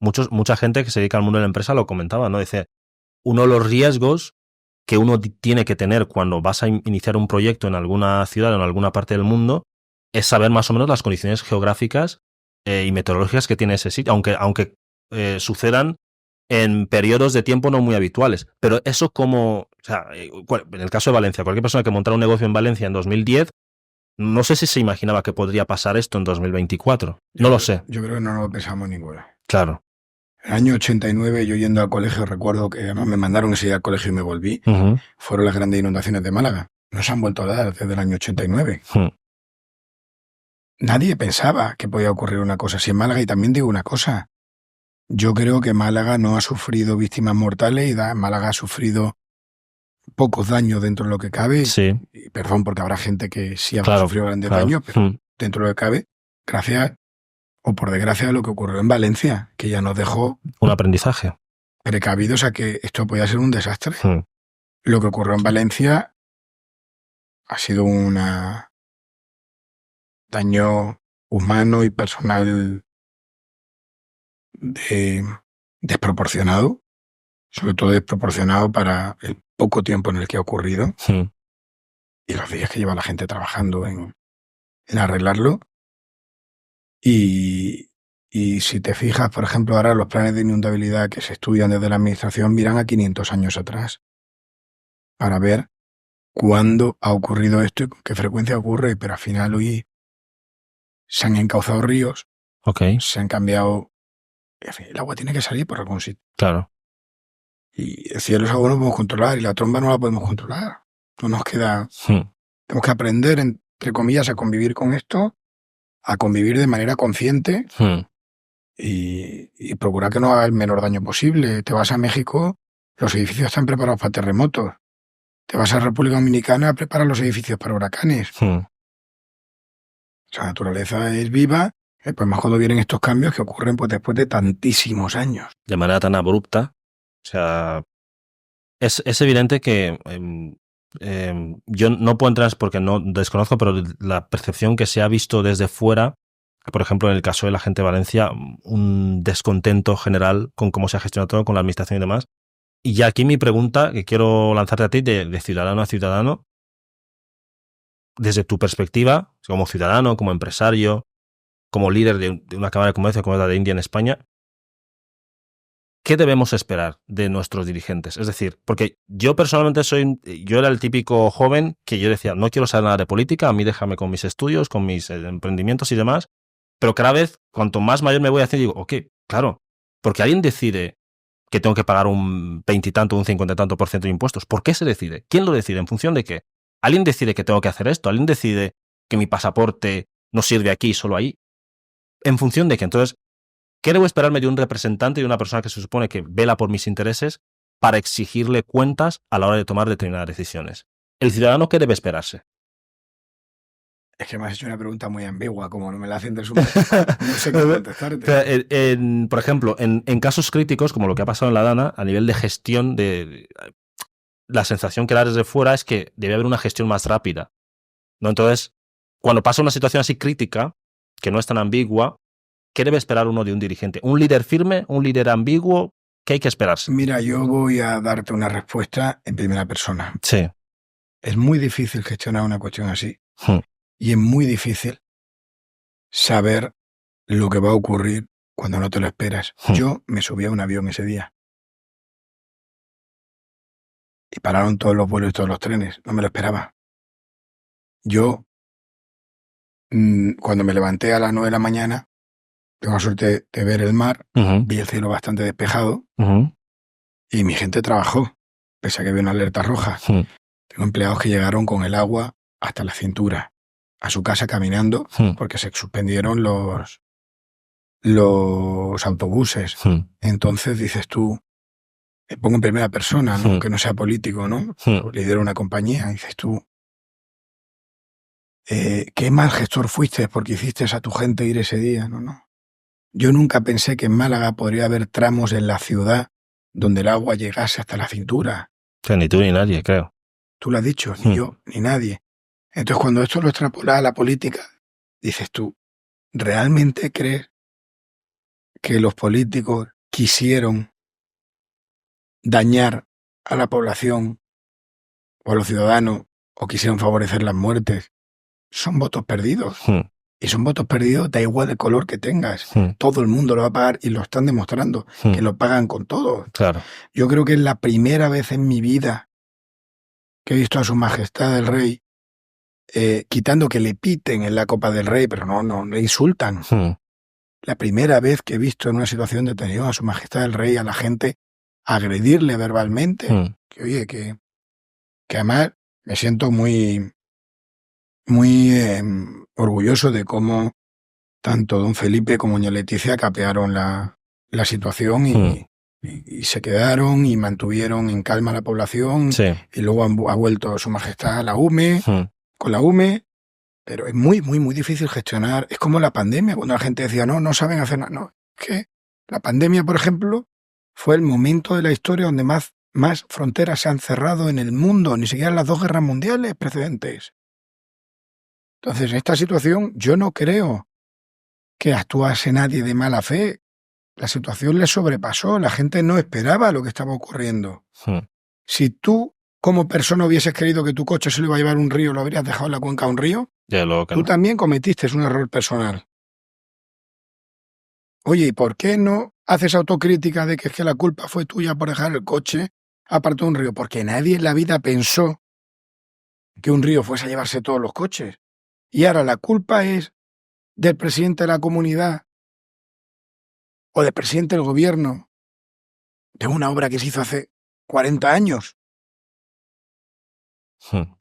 mucha gente que se dedica al mundo de la empresa lo comentaba, ¿no? Dice, uno de los riesgos que uno tiene que tener cuando vas a iniciar un proyecto en alguna ciudad o en alguna parte del mundo es saber más o menos las condiciones geográficas y meteorológicas que tiene ese sitio, aunque sucedan en periodos de tiempo no muy habituales. Pero eso como, o sea, en el caso de Valencia, cualquier persona que montara un negocio en Valencia en 2010, no sé si se imaginaba que podría pasar esto en 2024. No lo sé. Yo creo que no lo pensamos ninguna. Claro. En el año 89, yo yendo al colegio, recuerdo que además me mandaron ese día al colegio y me volví. Fueron las grandes inundaciones de Málaga. No se han vuelto a dar desde el año 89. Nadie pensaba que podía ocurrir una cosa así en Málaga. Y también digo una cosa. Yo creo que Málaga no ha sufrido víctimas mortales y Málaga ha sufrido pocos daños dentro de lo que cabe. Sí. Y perdón, porque habrá gente que sí ha sufrido grandes daños, pero dentro de lo que cabe, gracias o por desgracia lo que ocurrió en Valencia, que ya nos dejó un aprendizaje precavidos a que esto podía ser un desastre. Lo que ocurrió en Valencia ha sido un daño humano y personal desproporcionado, sobre todo desproporcionado para el poco tiempo en el que ha ocurrido y los días que lleva la gente trabajando en arreglarlo. Y si te fijas, por ejemplo, ahora los planes de inundabilidad que se estudian desde la administración miran a 500 años atrás para ver cuándo ha ocurrido esto y con qué frecuencia ocurre, pero al final hoy se han encauzado ríos, se han cambiado. En fin, el agua tiene que salir por algún sitio. Claro. Y el cielo es algo que no podemos controlar y la tromba no la podemos controlar. No nos queda. Tenemos que aprender, entre comillas, a convivir con esto, a convivir de manera consciente y procurar que no haga el menor daño posible. Te vas a México, los edificios están preparados para terremotos. Te vas a República Dominicana, prepara los edificios para huracanes. La naturaleza es viva, pues más cuando vienen estos cambios que ocurren pues después de tantísimos años. De manera tan abrupta. O sea, es evidente que yo no puedo entrar porque no desconozco, pero la percepción que se ha visto desde fuera, por ejemplo, en el caso de la gente de Valencia, un descontento general con cómo se ha gestionado todo, con la administración y demás. Y ya aquí mi pregunta, que quiero lanzarte a ti, de ciudadano a ciudadano, desde tu perspectiva, como ciudadano, como empresario, como líder de una cámara de comercio como la de India en España, ¿qué debemos esperar de nuestros dirigentes? Es decir, porque yo personalmente yo era el típico joven que yo decía, no quiero saber nada de política, a mí déjame con mis estudios, con mis emprendimientos y demás, pero cada vez, cuanto más mayor me voy haciendo, digo, ok, claro, porque alguien decide que tengo que pagar un 20 y tanto, un 50 y tanto por ciento de impuestos. ¿Por qué se decide? ¿Quién lo decide? ¿En función de qué? ¿Alguien decide que tengo que hacer esto? ¿Alguien decide que mi pasaporte no sirve aquí, solo ahí? ¿En función de qué? Entonces, ¿qué debo esperarme de un representante y de una persona que se supone que vela por mis intereses para exigirle cuentas a la hora de tomar determinadas decisiones? ¿El ciudadano qué debe esperarse? Es que me has hecho una pregunta muy ambigua, como no me la hacen del súper. No sé qué contestarte. Por ejemplo, en casos críticos, como lo que ha pasado en la Dana, a nivel de gestión, la sensación que da desde fuera es que debe haber una gestión más rápida, ¿no? Entonces, cuando pasa una situación así crítica, que no es tan ambigua, ¿qué debe esperar uno de un dirigente? ¿Un líder firme? ¿Un líder ambiguo? ¿Qué hay que esperarse? Mira, yo voy a darte una respuesta en primera persona. Sí. Es muy difícil gestionar una cuestión así. Y es muy difícil saber lo que va a ocurrir cuando no te lo esperas. Yo me subí a un avión ese día. Y pararon todos los vuelos y todos los trenes. No me lo esperaba. Yo, cuando me levanté a las 9 de la mañana, tengo la suerte de ver el mar, vi el cielo bastante despejado y mi gente trabajó, pese a que había una alerta roja. Tengo empleados que llegaron con el agua hasta la cintura, a su casa caminando, porque se suspendieron los autobuses. Entonces dices tú, me pongo en primera persona, ¿no? Que no sea político, ¿no? Lidero una compañía, dices tú, qué mal gestor fuiste porque hiciste a tu gente ir ese día, ¿no? Yo nunca pensé que en Málaga podría haber tramos en la ciudad donde el agua llegase hasta la cintura. Que ni tú ni nadie, creo. Tú lo has dicho, ni yo, ni nadie. Entonces, cuando esto lo extrapolas a la política, dices tú, ¿realmente crees que los políticos quisieron dañar a la población o a los ciudadanos o quisieron favorecer las muertes? Son votos perdidos. Y son votos perdidos, da igual el color que tengas. Todo el mundo lo va a pagar y lo están demostrando, que lo pagan con todo. Claro. Yo creo que es la primera vez en mi vida que he visto a Su Majestad el Rey, quitando que le piten en la Copa del Rey, pero no le insultan. La primera vez que he visto en una situación de tensión a Su Majestad el Rey, a la gente, agredirle verbalmente. Que oye, que además me siento muy orgulloso de cómo tanto don Felipe como doña Leticia capearon la situación y se quedaron y mantuvieron en calma a la población. Y luego ha vuelto Su Majestad a la UME, con la UME, pero es muy, muy, muy difícil gestionar. Es como la pandemia, cuando la gente decía, no saben hacer nada. No, es que la pandemia, por ejemplo, fue el momento de la historia donde más fronteras se han cerrado en el mundo, ni siquiera en las 2 guerras mundiales precedentes. Entonces, en esta situación, yo no creo que actuase nadie de mala fe. La situación le sobrepasó, la gente no esperaba lo que estaba ocurriendo. Si tú, como persona, hubieses querido que tu coche se lo iba a llevar un río, ¿lo habrías dejado en la cuenca de un río? Tú también cometiste un error personal. Oye, ¿y por qué no haces autocrítica de que es que la culpa fue tuya por dejar el coche aparte de un río? Porque nadie en la vida pensó que un río fuese a llevarse todos los coches. Y ahora la culpa es del presidente de la comunidad o del presidente del gobierno de una obra que se hizo hace 40 años.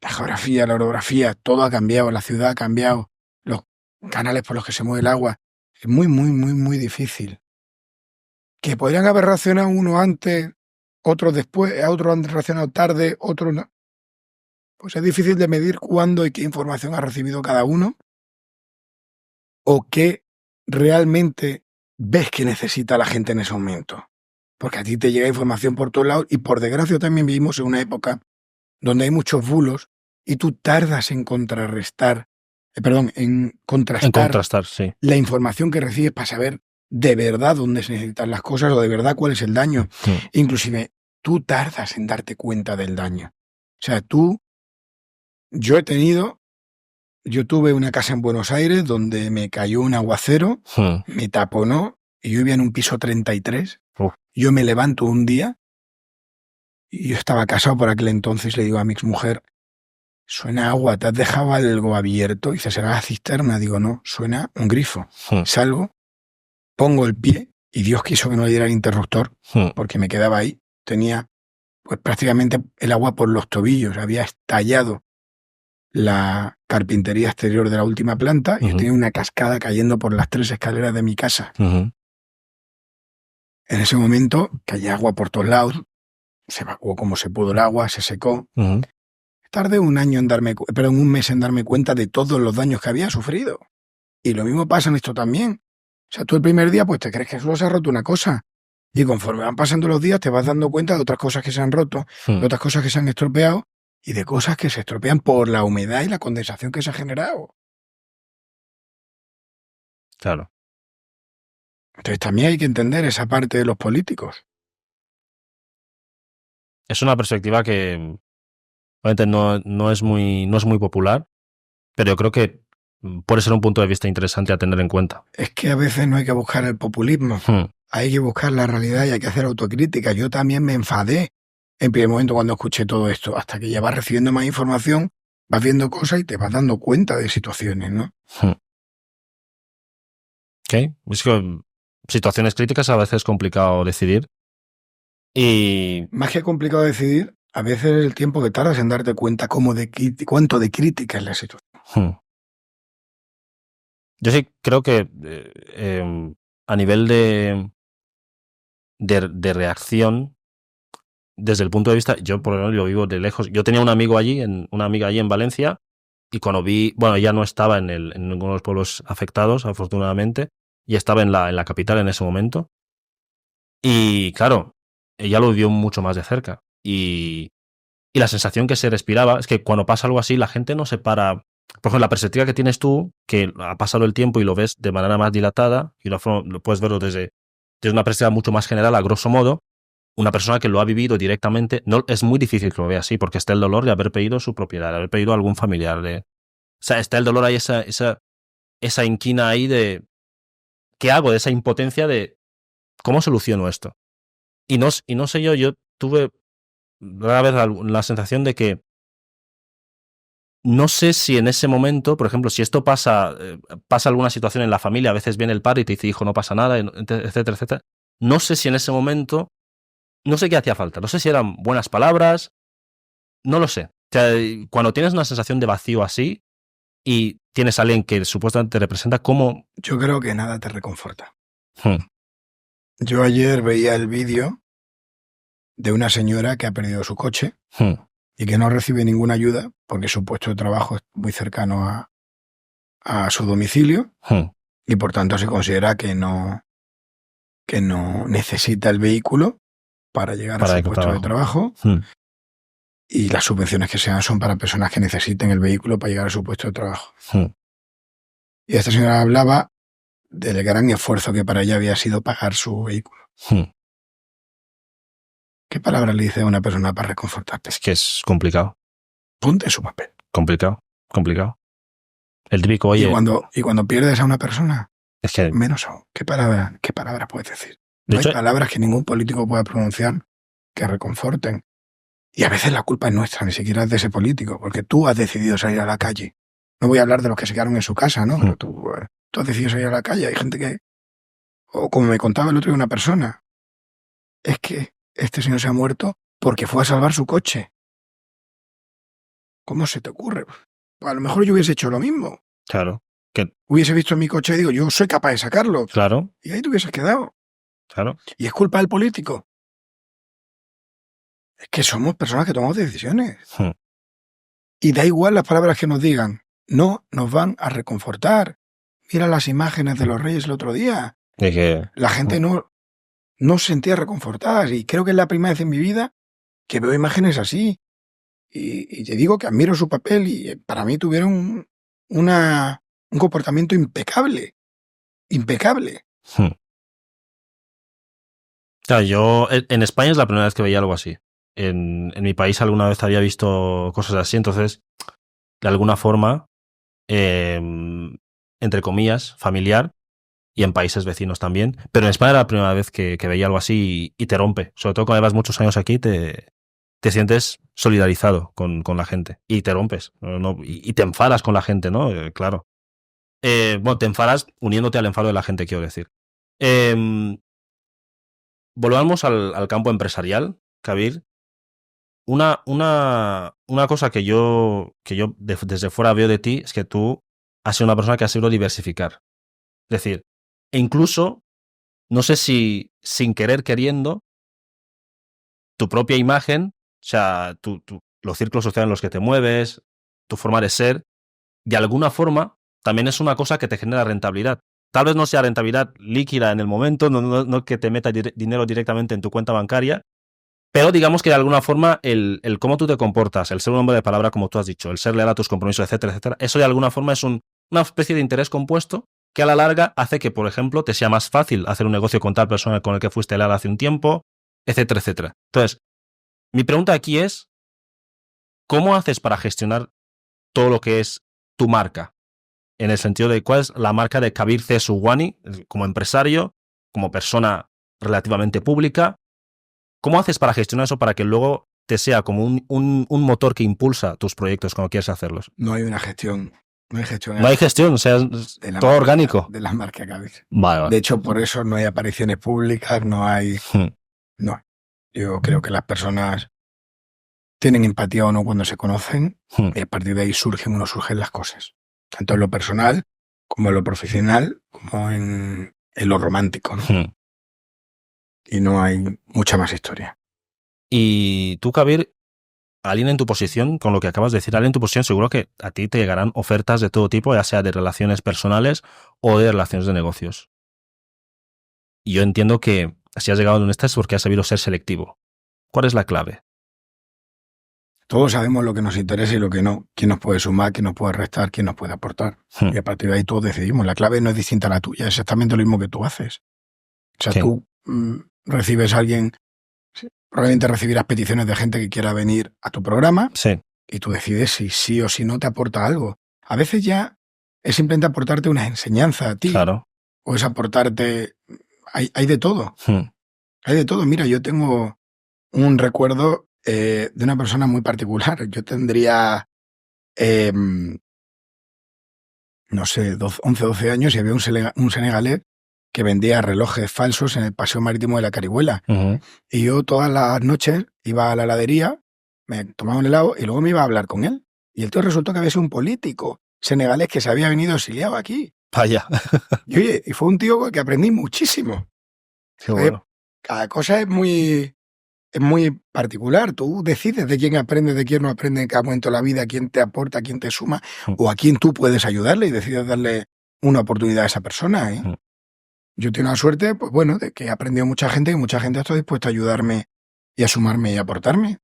La geografía, la orografía, todo ha cambiado, la ciudad ha cambiado, los canales por los que se mueve el agua. Es muy, muy, muy, muy difícil. Que podrían haber reaccionado uno antes, otros después, otros han reaccionado tarde, otros no. Pues es difícil de medir cuándo y qué información ha recibido cada uno o qué realmente ves que necesita la gente en ese momento. Porque a ti te llega información por todos lados y por desgracia también vivimos en una época donde hay muchos bulos y tú tardas en contrastar sí. La información que recibes para saber de verdad dónde se necesitan las cosas o de verdad cuál es el daño. Inclusive tú tardas en darte cuenta del daño. O sea, yo tuve una casa en Buenos Aires donde me cayó un aguacero, me taponó y yo vivía en un piso 33 Yo me levanto un día y yo estaba casado por aquel entonces, le digo a mi exmujer, suena agua, ¿te has dejado algo abierto? Y dice, ¿será la cisterna? Digo, no, suena un grifo. Salgo, pongo el pie y Dios quiso que no le diera el interruptor porque me quedaba ahí. Tenía pues prácticamente el agua por los tobillos, había estallado la carpintería exterior de la última planta y tenía una cascada cayendo por las 3 escaleras de mi casa. En ese momento caía agua por todos lados, se evacuó como se pudo el agua, se secó. Tardé un mes en darme cuenta de todos los daños que había sufrido. Y lo mismo pasa en esto también. O sea, tú el primer día pues te crees que solo se ha roto una cosa. Y conforme van pasando los días te vas dando cuenta de otras cosas que se han roto, de otras cosas que se han estropeado y de cosas que se estropean por la humedad y la condensación que se ha generado. Claro. Entonces también hay que entender esa parte de los políticos. Es una perspectiva que obviamente no es muy popular, pero yo creo que puede ser un punto de vista interesante a tener en cuenta. Es que a veces no hay que buscar el populismo. Hay que buscar la realidad y hay que hacer autocrítica. Yo también me enfadé en primer momento cuando escuché todo esto, hasta que ya vas recibiendo más información, vas viendo cosas y te vas dando cuenta de situaciones, ¿no? Ok, es que situaciones críticas a veces es complicado decidir. Y más que complicado decidir, a veces el tiempo que tardas en darte cuenta cuánto de crítica es la situación. Yo sí creo que a nivel de reacción, desde el punto de vista, yo por ejemplo lo vivo de lejos. Yo tenía una amiga allí en Valencia, y cuando vi, bueno, ella no estaba en ninguno de los pueblos afectados, afortunadamente, y estaba en la capital en ese momento. Y claro, ella lo vivió mucho más de cerca. Y la sensación que se respiraba es que cuando pasa algo así, la gente no se para. Por ejemplo, la perspectiva que tienes tú, que ha pasado el tiempo y lo ves de manera más dilatada, y lo puedes verlo desde una perspectiva mucho más general, a grosso modo. Una persona que lo ha vivido directamente, no es muy difícil que lo vea así, porque está el dolor de haber perdido su propiedad, de haber perdido a algún familiar. O sea, está el dolor ahí, esa inquina ahí de ¿qué hago? De esa impotencia de ¿cómo soluciono esto? Y no sé yo tuve rara vez la sensación de que no sé si en ese momento, por ejemplo, si esto pasa alguna situación en la familia, a veces viene el padre y te dice, hijo, no pasa nada, etcétera, etcétera. No sé si en ese momento, no sé qué hacía falta, no sé si eran buenas palabras, no lo sé. O sea, cuando tienes una sensación de vacío así y tienes a alguien que supuestamente te representa, ¿cómo? Yo creo que nada te reconforta. Yo ayer veía el vídeo de una señora que ha perdido su coche y que no recibe ninguna ayuda porque su puesto de trabajo es muy cercano a su domicilio y por tanto se considera que no necesita el vehículo para llegar a su puesto de trabajo. Y las subvenciones que se dan son para personas que necesiten el vehículo para llegar a su puesto de trabajo. Y esta señora hablaba del gran esfuerzo que para ella había sido pagar su vehículo. ¿Qué palabra le dice a una persona para reconfortarte? Es que es complicado. Ponte en su papel. Complicado. El típico, oye... Y cuando pierdes a una persona, es que... menos aún. ¿Qué palabra puedes decir? No hay palabras que ningún político pueda pronunciar que reconforten. Y a veces la culpa es nuestra, ni siquiera es de ese político, porque tú has decidido salir a la calle. No voy a hablar de los que se quedaron en su casa, ¿no? Pero tú has decidido salir a la calle. Hay gente que... O como me contaba el otro día una persona, es que este señor se ha muerto porque fue a salvar su coche. ¿Cómo se te ocurre? A lo mejor yo hubiese hecho lo mismo. Claro. Hubiese visto mi coche y digo, yo soy capaz de sacarlo. Claro. Y ahí te hubieses quedado. Claro. ¿Y es culpa del político? Es que somos personas que tomamos decisiones. Y da igual las palabras que nos digan. No nos van a reconfortar. Mira las imágenes de los reyes el otro día. La gente no se sentía reconfortada. Y creo que es la primera vez en mi vida que veo imágenes así. Y te digo que admiro su papel y para mí tuvieron un comportamiento impecable. Impecable. Claro, yo en España es la primera vez que veía algo así. En mi país alguna vez había visto cosas así, entonces, de alguna forma, entre comillas, familiar, y en países vecinos también. Pero en España era la primera vez que veía algo así y te rompe. Sobre todo cuando llevas muchos años aquí, te sientes solidarizado con la gente y te rompes. Y te enfadas con la gente, ¿no? Claro. Bueno, te enfadas uniéndote al enfado de la gente, quiero decir. Volvamos al campo empresarial, Kabir. Una cosa que yo desde fuera veo de ti es que tú has sido una persona que ha sabido diversificar. Es decir, e incluso, no sé si sin querer queriendo, tu propia imagen, o sea, los círculos sociales en los que te mueves, tu forma de ser, de alguna forma, también es una cosa que te genera rentabilidad. Tal vez no sea rentabilidad líquida en el momento, no que te meta dinero directamente en tu cuenta bancaria, pero digamos que de alguna forma el cómo tú te comportas, el ser un hombre de palabra, como tú has dicho, el ser leal a tus compromisos, etcétera, etcétera, eso de alguna forma es una especie de interés compuesto que a la larga hace que, por ejemplo, te sea más fácil hacer un negocio con tal persona con el que fuiste leal hace un tiempo, etcétera, etcétera. Entonces, mi pregunta aquí es, ¿cómo haces para gestionar todo lo que es tu marca? En el sentido de cuál es la marca de Kabir C. Subwani como empresario, como persona relativamente pública. ¿Cómo haces para gestionar eso para que luego te sea como un motor que impulsa tus proyectos cuando quieres hacerlos? No hay una gestión. No hay gestión. No hay gestión, o sea, es todo orgánico. De la marca Kabir. Vale. De hecho, por eso no hay apariciones públicas, no hay. No. Yo creo que las personas tienen empatía o no cuando se conocen y a partir de ahí surgen las cosas. Tanto en lo personal, como en lo profesional, como en lo romántico, ¿no? Y no hay mucha más historia. Y tú, Kabir, alguien en tu posición, con lo que acabas de decir, alguien en tu posición, seguro que a ti te llegarán ofertas de todo tipo, ya sea de relaciones personales o de relaciones de negocios. Y yo entiendo que si has llegado donde estás es porque has sabido ser selectivo. ¿Cuál es la clave? Todos sabemos lo que nos interesa y lo que no. Quién nos puede sumar, quién nos puede restar, quién nos puede aportar. Y a partir de ahí todos decidimos. La clave no es distinta a la tuya, es exactamente lo mismo que tú haces. O sea, tú recibes a alguien, probablemente recibirás peticiones de gente que quiera venir a tu programa y tú decides si sí o si no te aporta algo. A veces ya es simplemente aportarte una enseñanza a ti. Claro. O es aportarte... Hay de todo. Hay de todo. Mira, yo tengo un recuerdo de una persona muy particular. Yo tendría, no sé, 11, 12 años y había un senegalés que vendía relojes falsos en el paseo marítimo de la Carihuela. Y yo todas las noches iba a la heladería, me tomaba un helado y luego me iba a hablar con él. Y el tío resultó que había sido un político senegalés que se había venido exiliado aquí. Vaya. Y oye, y fue un tío que aprendí muchísimo. Qué bueno. Cada cosa es muy particular. Tú decides de quién aprende, de quién no aprende en cada momento de la vida, quién te aporta, quién te suma, o a quién tú puedes ayudarle y decides darle una oportunidad a esa persona. Yo tengo la suerte, pues bueno, de que he aprendido mucha gente y mucha gente está dispuesta a ayudarme y a sumarme y a aportarme.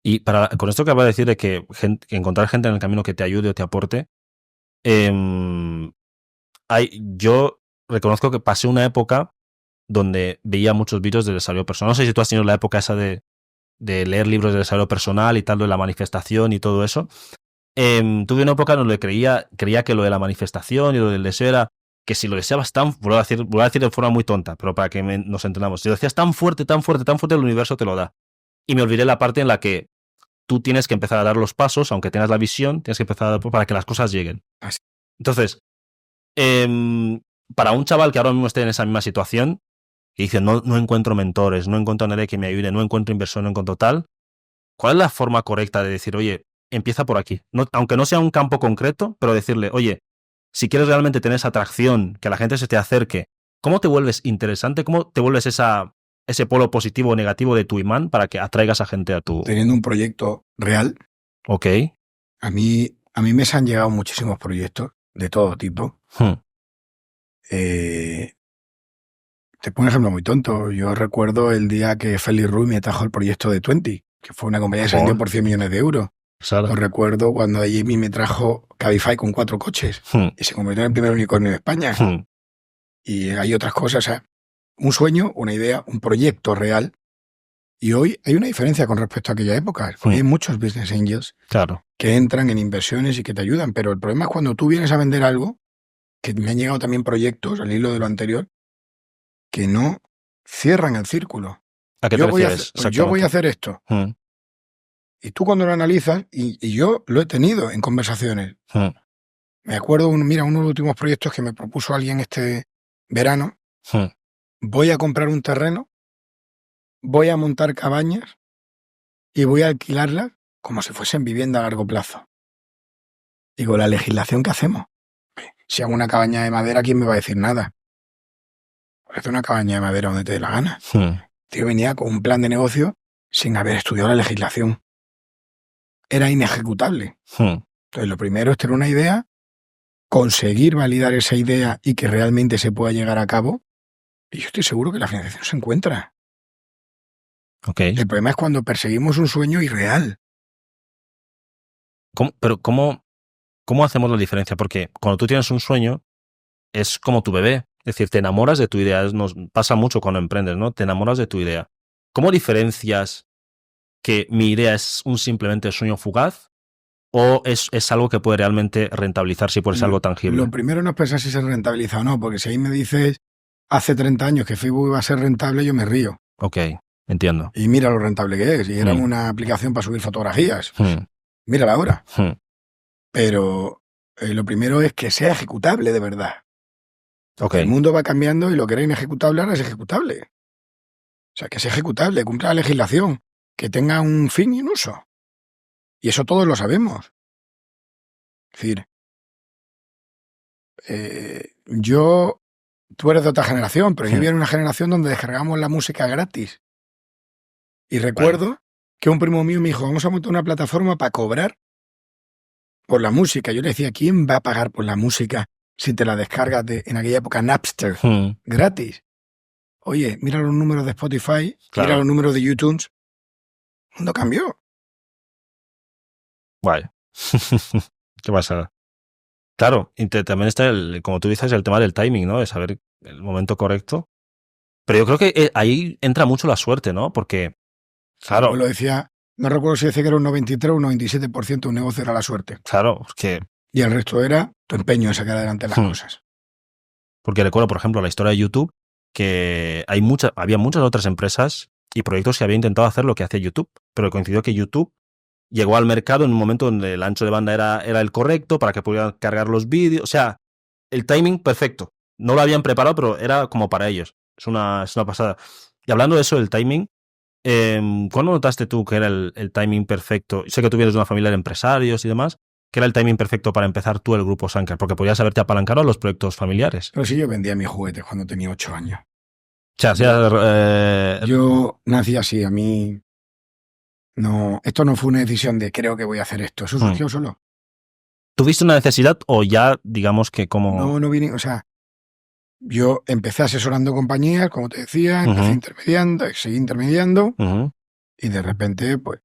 Y con esto que acabas de decir de que encontrar gente en el camino que te ayude o te aporte, yo reconozco que pasé una época donde veía muchos vídeos de desarrollo personal. No sé si tú has tenido la época esa de leer libros de desarrollo personal y tal, de la manifestación y todo eso. Tuve una época donde creía que lo de la manifestación y lo del deseo era que si lo deseabas voy a decir de forma muy tonta, pero para que nos entendamos, si lo decías tan fuerte, el universo te lo da. Y me olvidé la parte en la que tú tienes que empezar a dar los pasos, aunque tengas la visión, tienes que empezar a dar para que las cosas lleguen. Así. Entonces, para un chaval que ahora mismo esté en esa misma situación, que dice, no encuentro mentores, no encuentro a nadie que me ayude, no encuentro inversión, no encuentro tal, ¿cuál es la forma correcta de decir, oye, empieza por aquí? Aunque no sea un campo concreto, pero decirle, oye, si quieres realmente tener esa atracción, que la gente se te acerque, ¿cómo te vuelves interesante? ¿Cómo te vuelves ese polo positivo o negativo de tu imán para que atraigas a gente a tu... Teniendo un proyecto real. Ok. A mí me han llegado muchísimos proyectos de todo tipo. Te pongo un ejemplo muy tonto. Yo recuerdo el día que Félix Ruiz me trajo el proyecto de 20, que fue una compañía que se vendió por 100 millones de euros. Lo recuerdo cuando Jamie me trajo Cabify con 4 coches y se convirtió en el primer unicornio de España. Y hay otras cosas. O sea, un sueño, una idea, un proyecto real. Y hoy hay una diferencia con respecto a aquella época. Hay muchos business angels que entran en inversiones y que te ayudan. Pero el problema es cuando tú vienes a vender algo que me han llegado también proyectos, al hilo de lo anterior, que no cierran el círculo. ¿A qué te refieres? Yo voy a hacer esto. Mm, Y tú cuando lo analizas, y yo lo he tenido en conversaciones. mm, Me acuerdo, uno de los últimos proyectos que me propuso alguien este verano. mm. Voy a comprar un terreno, voy a montar cabañas y voy a alquilarlas como si fuesen vivienda a largo plazo. Digo, la legislación que hacemos. Si hago una cabaña de madera, ¿quién me va a decir nada? Haz una cabaña de madera donde te dé la gana. Tío, venía con un plan de negocio sin haber estudiado la legislación. Era inejecutable. Entonces, lo primero es tener una idea, conseguir validar esa idea y que realmente se pueda llegar a cabo. Y yo estoy seguro que la financiación se encuentra. Okay. El problema es cuando perseguimos un sueño irreal. ¿Cómo hacemos la diferencia? Porque cuando tú tienes un sueño, es como tu bebé. Es decir, te enamoras de tu idea. Nos pasa mucho cuando emprendes, ¿no? Te enamoras de tu idea. ¿Cómo diferencias que mi idea es un simplemente sueño fugaz o es algo que puede realmente rentabilizar si puede ser algo tangible? Lo primero no es pensar si se rentabiliza o no, porque si ahí me dices hace 30 años que Facebook iba a ser rentable, yo me río. Ok, entiendo. Y mira lo rentable que es. Y era una aplicación para subir fotografías. Mírala ahora. Pero lo primero es que sea ejecutable de verdad. Okay. El mundo va cambiando y lo que era inejecutable ahora es ejecutable. O sea, que sea ejecutable, cumpla la legislación, que tenga un fin y un uso. Y eso todos lo sabemos. Es decir, tú eres de otra generación, pero yo vivía en una generación donde descargábamos la música gratis. Y recuerdo que un primo mío me dijo, vamos a montar una plataforma para cobrar por la música. Yo le decía, ¿quién va a pagar por la música si te la descargas en aquella época Napster gratis? Oye, mira los números de Spotify, mira los números de YouTube. El mundo cambió. Guay. ¿Qué pasa? Claro, también está, como tú dices, el tema del timing, ¿no? De saber el momento correcto. Pero yo creo que ahí entra mucho la suerte, ¿no? Porque, claro... Como lo decía, no recuerdo si decía que era un 93 o un 97% de un negocio era la suerte. Claro, que... Y el resto era tu empeño en sacar adelante las cosas. Porque recuerdo, por ejemplo, la historia de YouTube, que había muchas otras empresas y proyectos que habían intentado hacer lo que hacía YouTube, pero coincidió que YouTube llegó al mercado en un momento donde el ancho de banda era el correcto para que pudieran cargar los vídeos. O sea, el timing perfecto. No lo habían preparado, pero era como para ellos. Es una pasada. Y hablando de eso, del timing, ¿cuándo notaste tú que era el timing perfecto? Sé que tú vienes de una familia de empresarios y demás. ¿Qué era el timing perfecto para empezar tú el grupo Sanker? Porque podías haberte apalancado a los proyectos familiares. Pero sí, yo vendía mis juguetes cuando tenía 8 años. O sea, yo nací así, a mí... No, esto no fue una decisión de creo que voy a hacer esto. Eso surgió solo. ¿Tuviste una necesidad o ya, digamos que como...? No vine, o sea, yo empecé asesorando compañías, como te decía, empecé intermediando, seguí intermediando y de repente, pues,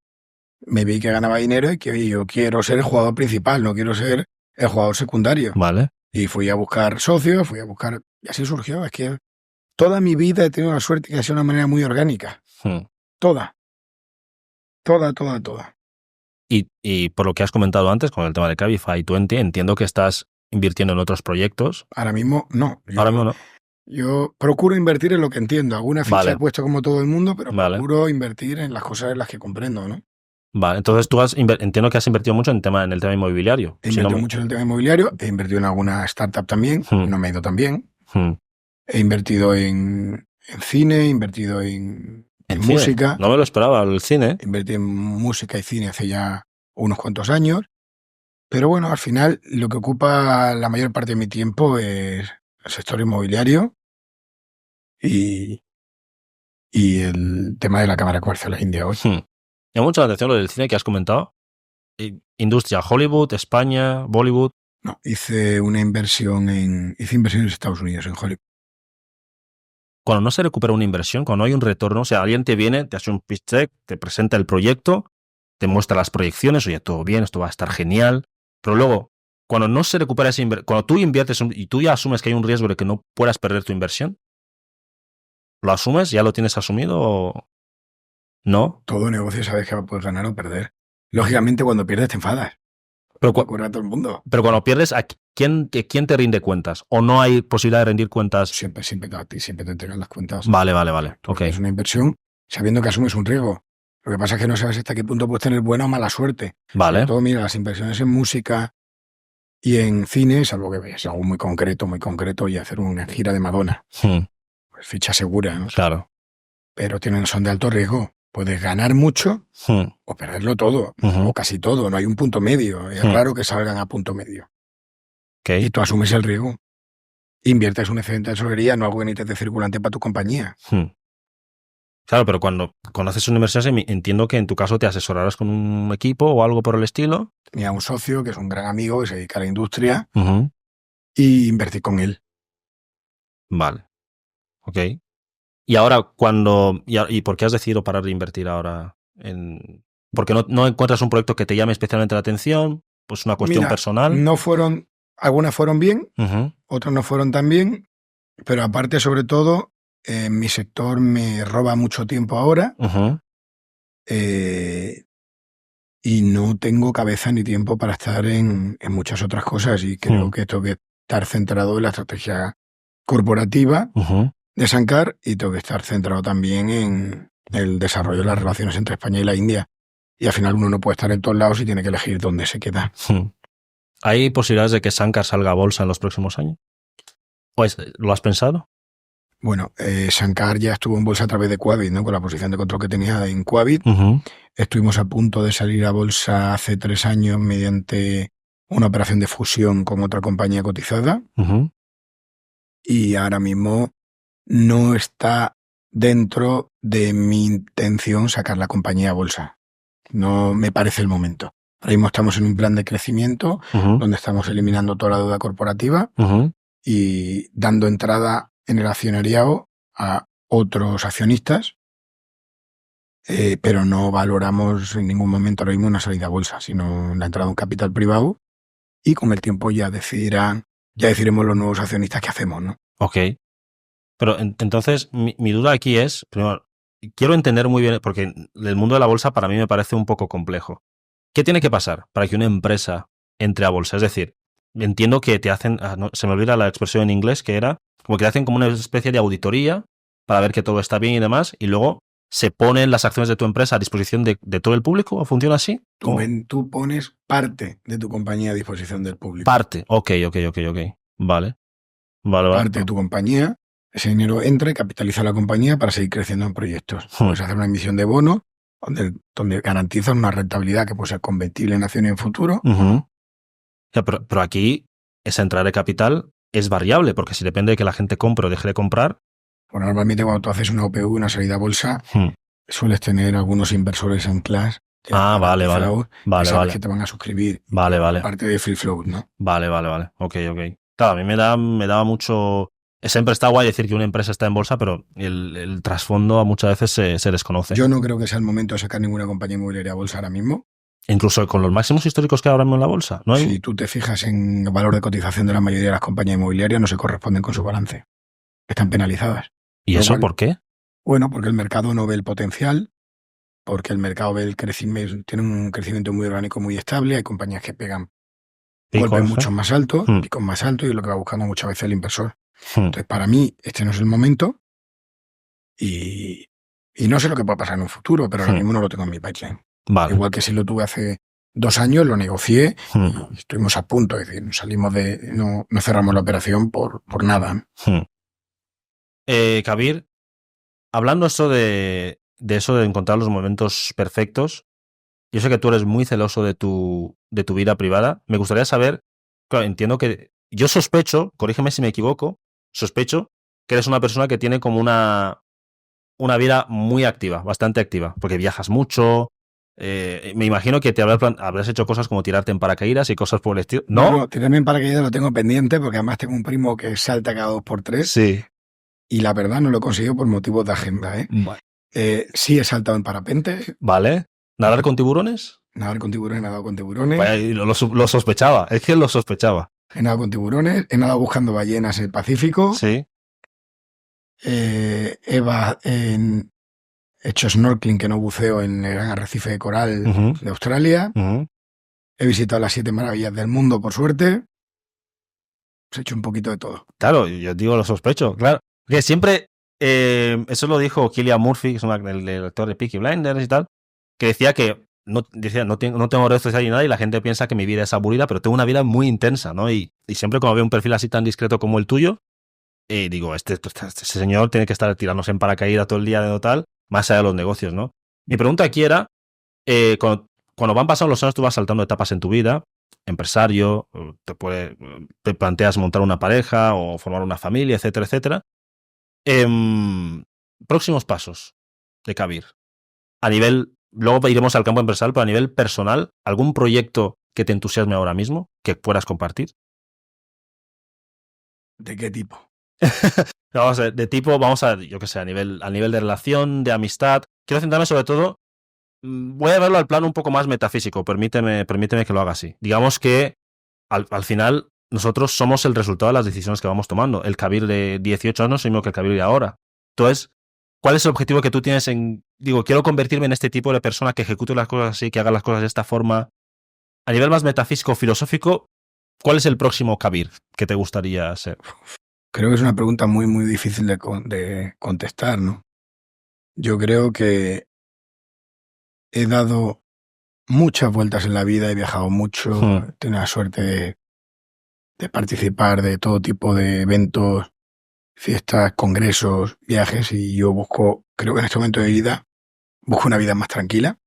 me vi que ganaba dinero y que oye, yo quiero ser el jugador principal, no quiero ser el jugador secundario. Vale. Y fui a buscar socios, y así surgió. Es que toda mi vida he tenido la suerte que ha sido de una manera muy orgánica. Toda. Y por lo que has comentado antes con el tema de Cabify 20, entiendo que estás invirtiendo en otros proyectos. Ahora mismo no. Ahora mismo no. Yo procuro invertir en lo que entiendo. Alguna ficha he puesto como todo el mundo, pero procuro invertir en las cosas en las que comprendo, ¿no? Vale, entonces tú entiendo que has invertido mucho en el tema inmobiliario. He invertido mucho en el tema inmobiliario, he invertido en alguna startup también, no me ha ido tan bien. He invertido en cine, he invertido en música. No me lo esperaba, el cine. Invertí en música y cine hace ya unos cuantos años. Pero bueno, al final lo que ocupa la mayor parte de mi tiempo es el sector inmobiliario y el tema de la Cámara de Comercio de la India hoy. Me llama mucho la atención lo del cine que has comentado. Industria, Hollywood, España, Bollywood. No, hice inversiones en Estados Unidos, en Hollywood. Cuando no se recupera una inversión, cuando no hay un retorno, o sea, alguien te viene, te hace un pitch deck, te presenta el proyecto, te muestra las proyecciones, oye, todo bien, esto va a estar genial, pero luego, cuando no se recupera esa inversión, cuando tú inviertes y tú ya asumes que hay un riesgo de que no puedas perder tu inversión, ¿lo asumes? ¿Ya lo tienes asumido o no? Todo negocio sabes que puedes ganar o perder. Lógicamente, cuando pierdes te enfadas. Pero ocurre a todo el mundo. Pero cuando pierdes, ¿quién te rinde cuentas? ¿O no hay posibilidad de rendir cuentas? Siempre te entregan las cuentas. Vale. Ok. Es una inversión sabiendo que asumes un riesgo. Lo que pasa es que no sabes hasta qué punto puedes tener buena o mala suerte. Vale. Sobre todo, mira, las inversiones en música y en cine, salvo que es algo muy concreto, y hacer una gira de Madonna. Pues ficha segura, ¿no? Claro. Pero son de alto riesgo. Puedes ganar mucho o perderlo todo, o casi todo. No hay un punto medio. Es raro que salgan a punto medio. Okay. Y tú asumes el riesgo. Inviertes un excedente de tesorería, no algo que necesites de circulante para tu compañía. Claro, pero cuando haces una inversión, entiendo que en tu caso te asesorarás con un equipo o algo por el estilo. Tenía un socio que es un gran amigo que se dedica a la industria y invertí con él. Vale. Ok. Y ahora, ¿y por qué has decidido parar de invertir ahora? ¿Porque no encuentras un proyecto que te llame especialmente la atención? Pues una cuestión personal. Algunas fueron bien, otras no fueron tan bien, pero aparte, sobre todo, mi sector me roba mucho tiempo ahora y no tengo cabeza ni tiempo para estar en muchas otras cosas y creo que tengo que estar centrado en la estrategia corporativa de Sankar y tengo que estar centrado también en el desarrollo de las relaciones entre España y la India. Y al final uno no puede estar en todos lados y tiene que elegir dónde se queda. ¿Hay posibilidades de que Sankar salga a bolsa en los próximos años? ¿Lo has pensado? Bueno, Sankar ya estuvo en bolsa a través de Quabit, ¿no? Con la posición de control que tenía en Quabit. Estuvimos a punto de salir a bolsa hace 3 años mediante una operación de fusión con otra compañía cotizada. Y ahora mismo no está dentro de mi intención sacar la compañía a bolsa. No me parece el momento. Ahora mismo estamos en un plan de crecimiento donde estamos eliminando toda la deuda corporativa y dando entrada en el accionariado a otros accionistas, pero no valoramos en ningún momento ahora mismo una salida a bolsa, sino la entrada de un capital privado y con el tiempo ya decidiremos los nuevos accionistas qué hacemos, ¿no? Ok. Pero entonces mi duda aquí es, primero, quiero entender muy bien, porque el mundo de la bolsa para mí me parece un poco complejo. ¿Qué tiene que pasar para que una empresa entre a bolsa? Es decir, entiendo que te hacen, se me olvida la expresión en inglés, que era como que te hacen como una especie de auditoría para ver que todo está bien y demás, y luego se ponen las acciones de tu empresa a disposición de todo el público. ¿O funciona así? Tú pones parte de tu compañía a disposición del público. Parte, ok. Vale. Parte de tu compañía, ese dinero entra y capitaliza la compañía para seguir creciendo en proyectos. Puedes hacer una emisión de bonos donde garantizas una rentabilidad que puede ser convertible en acciones en futuro. Pero aquí esa entrada de capital es variable, porque si depende de que la gente compre o deje de comprar. Bueno, normalmente cuando tú haces una OPV, una salida a bolsa, sueles tener algunos inversores en clase. Vale. Sabes que te van a suscribir. Vale. Parte de free float, ¿no? Vale. Ok. Claro, a mí me daba mucho. Siempre está guay decir que una empresa está en bolsa, pero el trasfondo muchas veces se desconoce. Yo no creo que sea el momento de sacar ninguna compañía inmobiliaria a bolsa ahora mismo. Incluso con los máximos históricos que hay ahora mismo en la bolsa, ¿no? Si tú te fijas en el valor de cotización de la mayoría de las compañías inmobiliarias, no se corresponden con su balance. Están penalizadas. ¿Y eso por qué? Bueno, porque el mercado no ve el potencial, porque el mercado ve el crecimiento, tiene un crecimiento muy orgánico, muy estable. Hay compañías que pegan golpes mucho más altos, picos más altos, y es lo que va buscando muchas veces el inversor. Entonces, para mí, este no es el momento y no sé lo que pueda pasar en un futuro, pero ahora mismo no lo tengo en mi pipeline. Vale. Igual que si lo tuve hace 2 años, lo negocié y estuvimos a punto, es decir, no cerramos la operación por nada. Kabir, hablando de eso de encontrar los momentos perfectos, yo sé que tú eres muy celoso de tu vida privada. Me gustaría saber, claro, entiendo que yo sospecho, corrígeme si me equivoco, sospecho que eres una persona que tiene como una vida muy activa, bastante activa, porque viajas mucho. Me imagino que te habrás hecho cosas como tirarte en paracaídas y cosas por el estilo. ¿No? Tirarme en paracaídas lo tengo pendiente porque además tengo un primo que salta cada 2x3. Sí. Y la verdad no lo he conseguido por motivos de agenda. Vale. Sí he saltado en parapente. Vale. ¿Nadar con tiburones? Nadar con tiburones, he nadado con tiburones. Bueno, lo sospechaba, es que lo sospechaba. He nadado con tiburones, he nadado buscando ballenas en el Pacífico. Sí. He hecho snorkeling, que no buceo, en el gran arrecife de coral de Australia. He visitado las 7 maravillas del mundo, por suerte. Has hecho un poquito de todo. Claro, yo digo, lo sospecho, claro. Que siempre, eso lo dijo Cillian Murphy, que es el actor de Peaky Blinders y tal, que decía que no tengo redes sociales ni nada y la gente piensa que mi vida es aburrida, pero tengo una vida muy intensa, ¿no? Y siempre cuando veo un perfil así tan discreto como el tuyo, digo, este señor tiene que estar tirándose en paracaídas todo el día de tal, más allá de los negocios, ¿no? Mi pregunta aquí era, cuando van pasando los años, tú vas saltando etapas en tu vida, empresario, te planteas montar una pareja o formar una familia, etcétera, etcétera. Próximos pasos de Kabir. A nivel, luego iremos al campo empresarial, pero a nivel personal, ¿algún proyecto que te entusiasme ahora mismo, que puedas compartir? ¿De qué tipo? Vamos a ver, de tipo, yo qué sé, a nivel de relación, de amistad. Quiero centrarme sobre todo, voy a verlo al plano un poco más metafísico, permíteme que lo haga así. Digamos que al final nosotros somos el resultado de las decisiones que vamos tomando. El Kabir de 18 años es el mismo que el Kabir de ahora. Entonces, ¿cuál es el objetivo que tú tienes quiero convertirme en este tipo de persona que ejecute las cosas así, que haga las cosas de esta forma? A nivel más metafísico, filosófico, ¿cuál es el próximo Kabir que te gustaría ser? Creo que es una pregunta muy, muy difícil de contestar, ¿no? Yo creo que he dado muchas vueltas en la vida, he viajado mucho, he tenido la suerte de participar de todo tipo de eventos, fiestas, congresos, viajes, y yo creo que en este momento de mi vida, busco una vida más tranquila,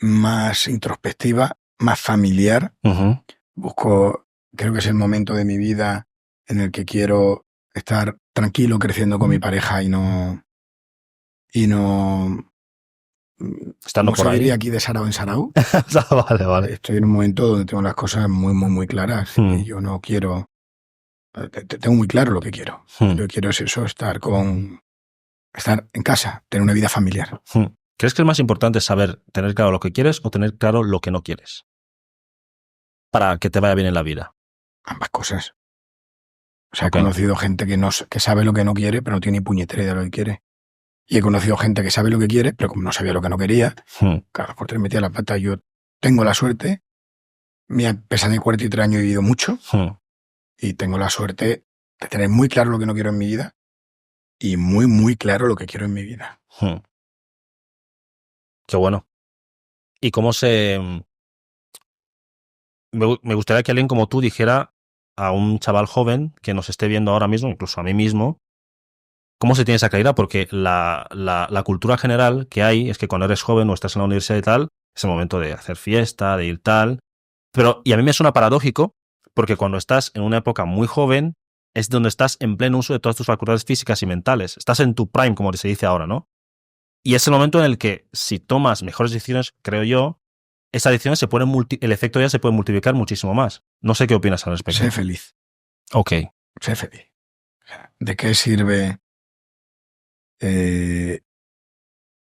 más introspectiva, más familiar. Creo que es el momento de mi vida en el que quiero estar tranquilo creciendo con mi pareja y no estando por ahí aquí de sarao en sarao. Vale. Estoy en un momento donde tengo las cosas muy, muy, muy claras y yo no quiero. Tengo muy claro lo que quiero. Lo que quiero es eso, estar en casa, tener una vida familiar. ¿Crees que es más importante tener claro lo que quieres o tener claro lo que no quieres? Para que te vaya bien en la vida. Ambas cosas. O sea, he conocido gente que sabe lo que no quiere, pero no tiene ni puñetera idea de lo que quiere. Y he conocido gente que sabe lo que quiere, pero como no sabía lo que no quería, claro, por tener metida la pata, yo tengo la suerte, a pesar de 43 años he vivido mucho, y tengo la suerte de tener muy claro lo que no quiero en mi vida y muy, muy claro lo que quiero en mi vida. Qué bueno. ¿Y cómo me gustaría que alguien como tú dijera a un chaval joven que nos esté viendo ahora mismo, incluso a mí mismo, cómo se tiene esa claridad? Porque la cultura general que hay es que cuando eres joven o estás en la universidad y tal, es el momento de hacer fiesta, de ir tal. Y a mí me suena paradójico, porque cuando estás en una época muy joven, es donde estás en pleno uso de todas tus facultades físicas y mentales. Estás en tu prime, como se dice ahora, ¿no? Y es el momento en el que, si tomas mejores decisiones, creo yo, esas decisiones el efecto ya se puede multiplicar muchísimo más. No sé qué opinas al respecto. Sé feliz. Ok. Sé feliz. ¿De qué sirve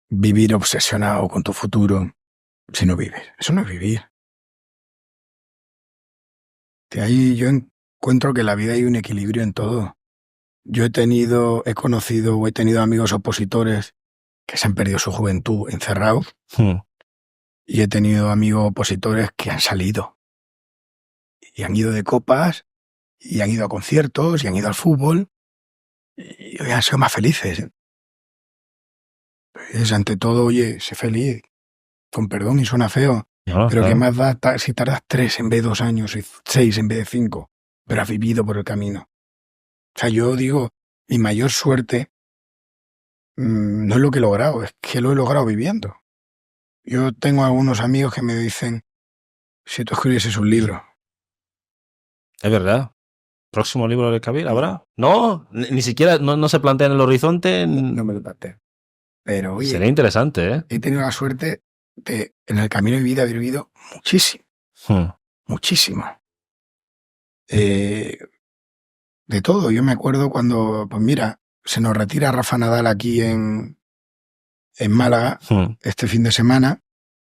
vivir obsesionado con tu futuro si no vives? Eso no es vivir. De ahí yo encuentro que en la vida hay un equilibrio en todo. Yo he conocido o he tenido amigos opositores que se han perdido su juventud encerrados. Y he tenido amigos opositores que han salido. Y han ido de copas, y han ido a conciertos, y han ido al fútbol, y hoy han sido más felices. Pues ante todo, oye, sé feliz, con perdón, y suena feo, pero claro. ¿Qué más da si tardas 3 en vez de 2 años, y 6 en vez de 5? Pero has vivido por el camino. O sea, yo digo, mi mayor suerte no es lo que he logrado, es que lo he logrado viviendo. Yo tengo algunos amigos que me dicen, si tú escribieses un libro. Es verdad. ¿Próximo libro de Kabir habrá? No, ni siquiera no se plantea en el horizonte. No me lo planteo. Pero oye, sería interesante, ¿eh? He tenido la suerte de, en el camino de mi vida, haber vivido muchísimo. Muchísimo. De todo. Yo me acuerdo cuando, pues mira, se nos retira Rafa Nadal aquí en Málaga este fin de semana,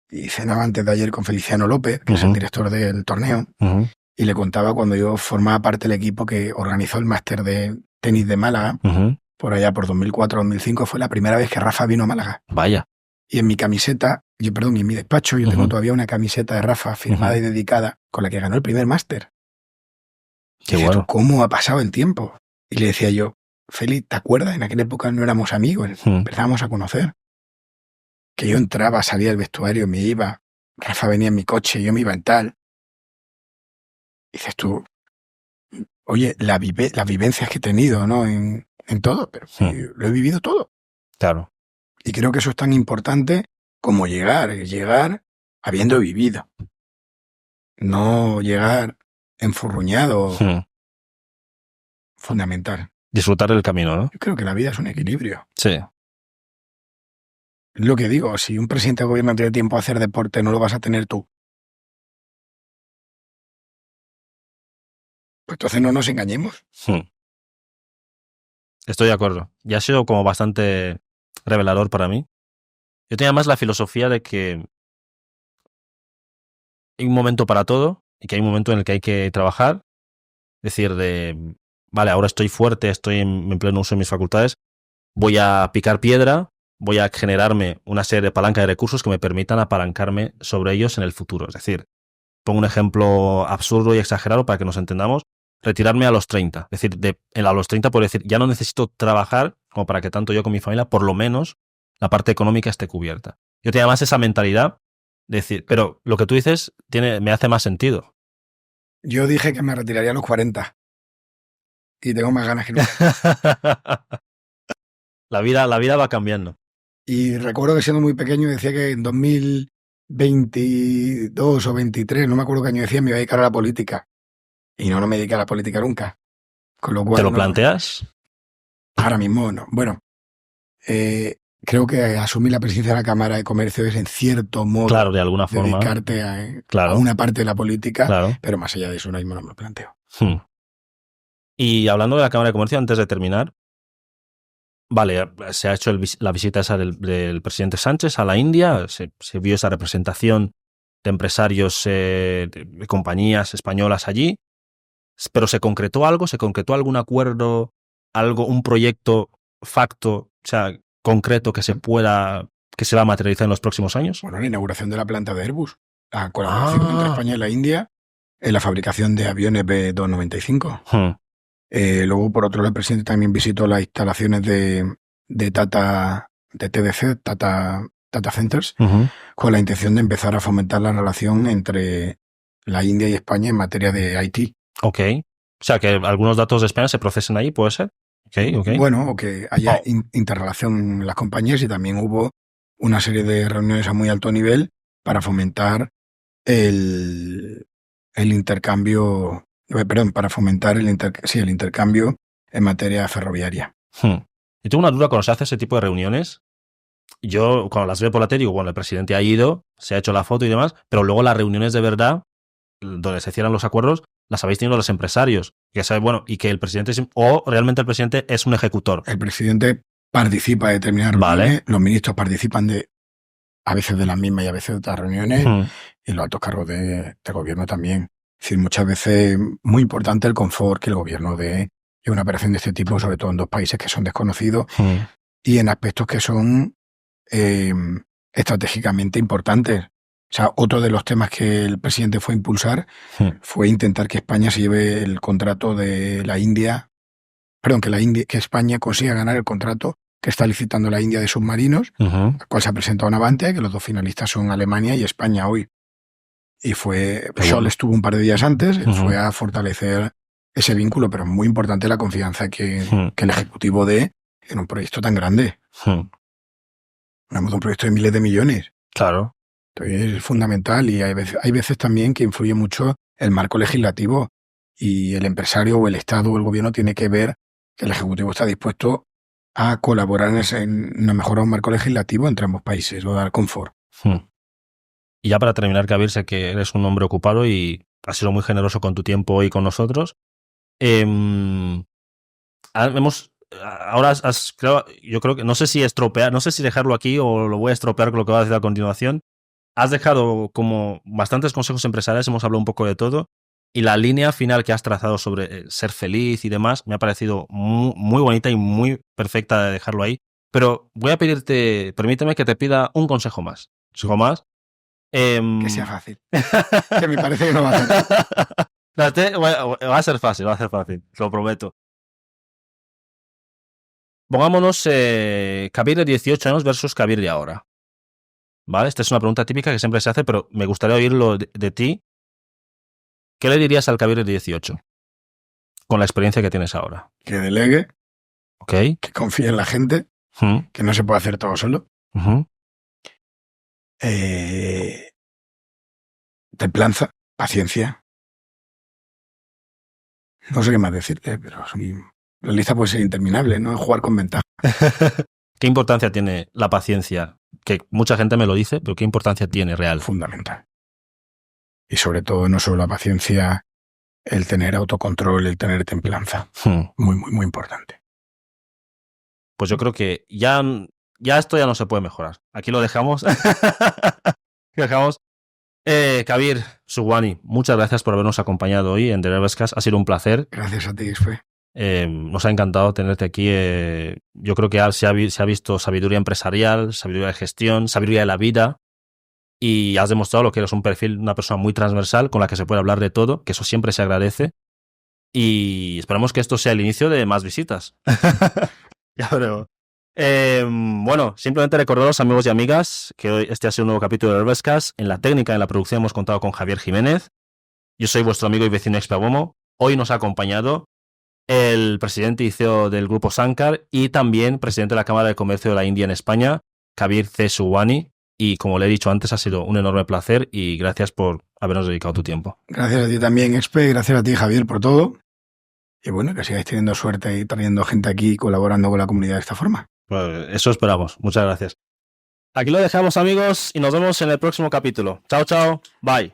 y cenaba antes de ayer con Feliciano López, que es el director del torneo, y le contaba cuando yo formaba parte del equipo que organizó el máster de tenis de Málaga, por allá por 2004-2005, fue la primera vez que Rafa vino a Málaga. Vaya. Y en mi camiseta, y en mi despacho, yo tengo todavía una camiseta de Rafa firmada y dedicada con la que ganó el primer máster. Qué Dices tú, bueno. ¿cómo ha pasado el tiempo? Y le decía yo, Félix, ¿te acuerdas? En aquella época no éramos amigos, empezábamos a conocer. Que yo entraba, salía del vestuario, me iba, Rafa venía en mi coche, yo me iba en tal. Y dices tú, oye, las vivencias que he tenido, ¿no? En todo, pero lo he vivido todo. Claro. Y creo que eso es tan importante como llegar habiendo vivido. No llegar enfurruñado, fundamental. Disfrutar del camino, ¿no? Yo creo que la vida es un equilibrio. Sí. Lo que digo, si un presidente de gobierno tiene tiempo a hacer deporte, no lo vas a tener tú. Pues entonces no nos engañemos. Estoy de acuerdo. Y ha sido como bastante revelador para mí. Yo tenía más la filosofía de que hay un momento para todo y que hay un momento en el que hay que trabajar. Es decir, vale, ahora estoy fuerte, estoy en pleno uso de mis facultades, voy a picar piedra, voy a generarme una serie de palancas de recursos que me permitan apalancarme sobre ellos en el futuro. Es decir, pongo un ejemplo absurdo y exagerado para que nos entendamos. Retirarme a los 30. Es decir, a los 30 puedo decir, ya no necesito trabajar como para que tanto yo como mi familia, por lo menos, la parte económica esté cubierta. Yo tenía más esa mentalidad de decir, pero lo que tú dices me hace más sentido. Yo dije que me retiraría a los 40. Y tengo más ganas que nunca. La vida va cambiando. Y recuerdo que siendo muy pequeño decía que en 2022 o 23, no me acuerdo qué año decía, me iba a dedicar a la política. Y no me dediqué a la política nunca. Con lo cual, ¿Te lo planteas? Ahora mismo no. Bueno, creo que asumir la presidencia de la Cámara de Comercio es en cierto modo, claro, de alguna forma, dedicarte a una parte de la política, claro. Pero más allá de eso, ahora mismo no me lo planteo. Y hablando de la Cámara de Comercio, antes de terminar, vale, se ha hecho la visita esa del presidente Sánchez a la India, se vio esa representación de empresarios de compañías españolas allí, pero ¿se concretó algo? ¿Se concretó algún acuerdo, un proyecto, facto, o sea, concreto que se va a materializar en los próximos años? Bueno, la inauguración de la planta de Airbus, la colaboración entre España y la India en la fabricación de aviones B295. Luego, por otro lado, el presidente también visitó las instalaciones de Tata, de TDC, Tata Centers, con la intención de empezar a fomentar la relación entre la India y España en materia de IT. Ok. O sea, que algunos datos de España se procesen ahí, ¿puede ser? Okay. Bueno, o que haya interrelación en las compañías, y también hubo una serie de reuniones a muy alto nivel para fomentar el intercambio, para fomentar el intercambio en materia ferroviaria. Yo tengo una duda cuando se hace ese tipo de reuniones. Yo, cuando las veo por la tele, digo, bueno, el presidente ha ido, se ha hecho la foto y demás, pero luego las reuniones de verdad, donde se cierran los acuerdos, las habéis tenido los empresarios. Que sabe, bueno, y que el presidente, o realmente el presidente es un ejecutor. El presidente participa de determinadas reuniones, los ministros participan a veces de las mismas y a veces de otras reuniones, y los altos cargos de gobierno también. Es decir, muchas veces muy importante el confort que el gobierno dé en una operación de este tipo, sobre todo en dos países que son desconocidos y en aspectos que son estratégicamente importantes. O sea, otro de los temas que el presidente fue a impulsar fue intentar que España se lleve el contrato de la India, que España consiga ganar el contrato que está licitando la India de submarinos, al cual se ha presentado Navantia, que los dos finalistas son Alemania y España hoy. Y Scholz estuvo un par de días antes, fue a fortalecer ese vínculo, pero es muy importante la confianza que el Ejecutivo dé en un proyecto tan grande. Hablamos de un proyecto de miles de millones. Claro. Entonces es fundamental, y hay veces también que influye mucho el marco legislativo, y el empresario o el Estado o el gobierno tiene que ver que el Ejecutivo está dispuesto a colaborar en una mejora de un marco legislativo entre ambos países, o dar confort. Y ya para terminar, Kabir, sé que eres un hombre ocupado y has sido muy generoso con tu tiempo hoy con nosotros. Yo creo que no sé si dejarlo aquí o lo voy a estropear con lo que voy a decir a continuación. Has dejado como bastantes consejos empresariales, hemos hablado un poco de todo, y la línea final que has trazado sobre ser feliz y demás me ha parecido muy, muy bonita y muy perfecta de dejarlo ahí. Pero voy a permíteme que te pida un consejo más. Que sea fácil. Que me parece que no va a ser. Va a ser fácil, lo prometo. Pongámonos Kabir de 18 años versus Kabir de ahora. ¿Vale? Esta es una pregunta típica que siempre se hace, pero me gustaría oírlo de ti. ¿Qué le dirías al Kabir de 18? Con la experiencia que tienes ahora. Que delegue, ¿Ok? que confíe en la gente, que no se puede hacer todo solo. Templanza, paciencia. No sé qué más decirte, pero la lista puede ser interminable, ¿no? Jugar con ventaja. ¿Qué importancia tiene la paciencia? Que mucha gente me lo dice, pero ¿qué importancia tiene real? Fundamental. Y sobre todo, no solo la paciencia, el tener autocontrol, el tener templanza. Muy, muy, muy importante. Pues yo creo que ya esto ya no se puede mejorar. Aquí lo dejamos. Kabir Subhuani, muchas gracias por habernos acompañado hoy en The Nervous. Ha sido un placer. Gracias a ti, Isfe. Nos ha encantado tenerte aquí. Yo creo que se ha visto sabiduría empresarial, sabiduría de gestión, sabiduría de la vida, y has demostrado lo que eres, un perfil, una persona muy transversal con la que se puede hablar de todo, que eso siempre se agradece, y esperamos que esto sea el inicio de más visitas. Ya veremos. Bueno, simplemente recordaros, amigos y amigas, que hoy este ha sido un nuevo capítulo de Nervous. En la técnica y en la producción hemos contado con Javier Jiménez. Yo soy vuestro amigo y vecino Expabomo. Hoy nos ha acompañado el presidente y CEO del grupo Sankar y también presidente de la Cámara de Comercio de la India en España, Kabir C. Subhuani. Y como le he dicho antes, ha sido un enorme placer y gracias por habernos dedicado tu tiempo. Gracias a ti también, Expe, gracias a ti, Javier, por todo. Y bueno, que sigáis teniendo suerte y trayendo gente aquí y colaborando con la comunidad de esta forma. Pues eso esperamos. Muchas gracias. Aquí lo dejamos, amigos, y nos vemos en el próximo capítulo. Chao, chao. Bye.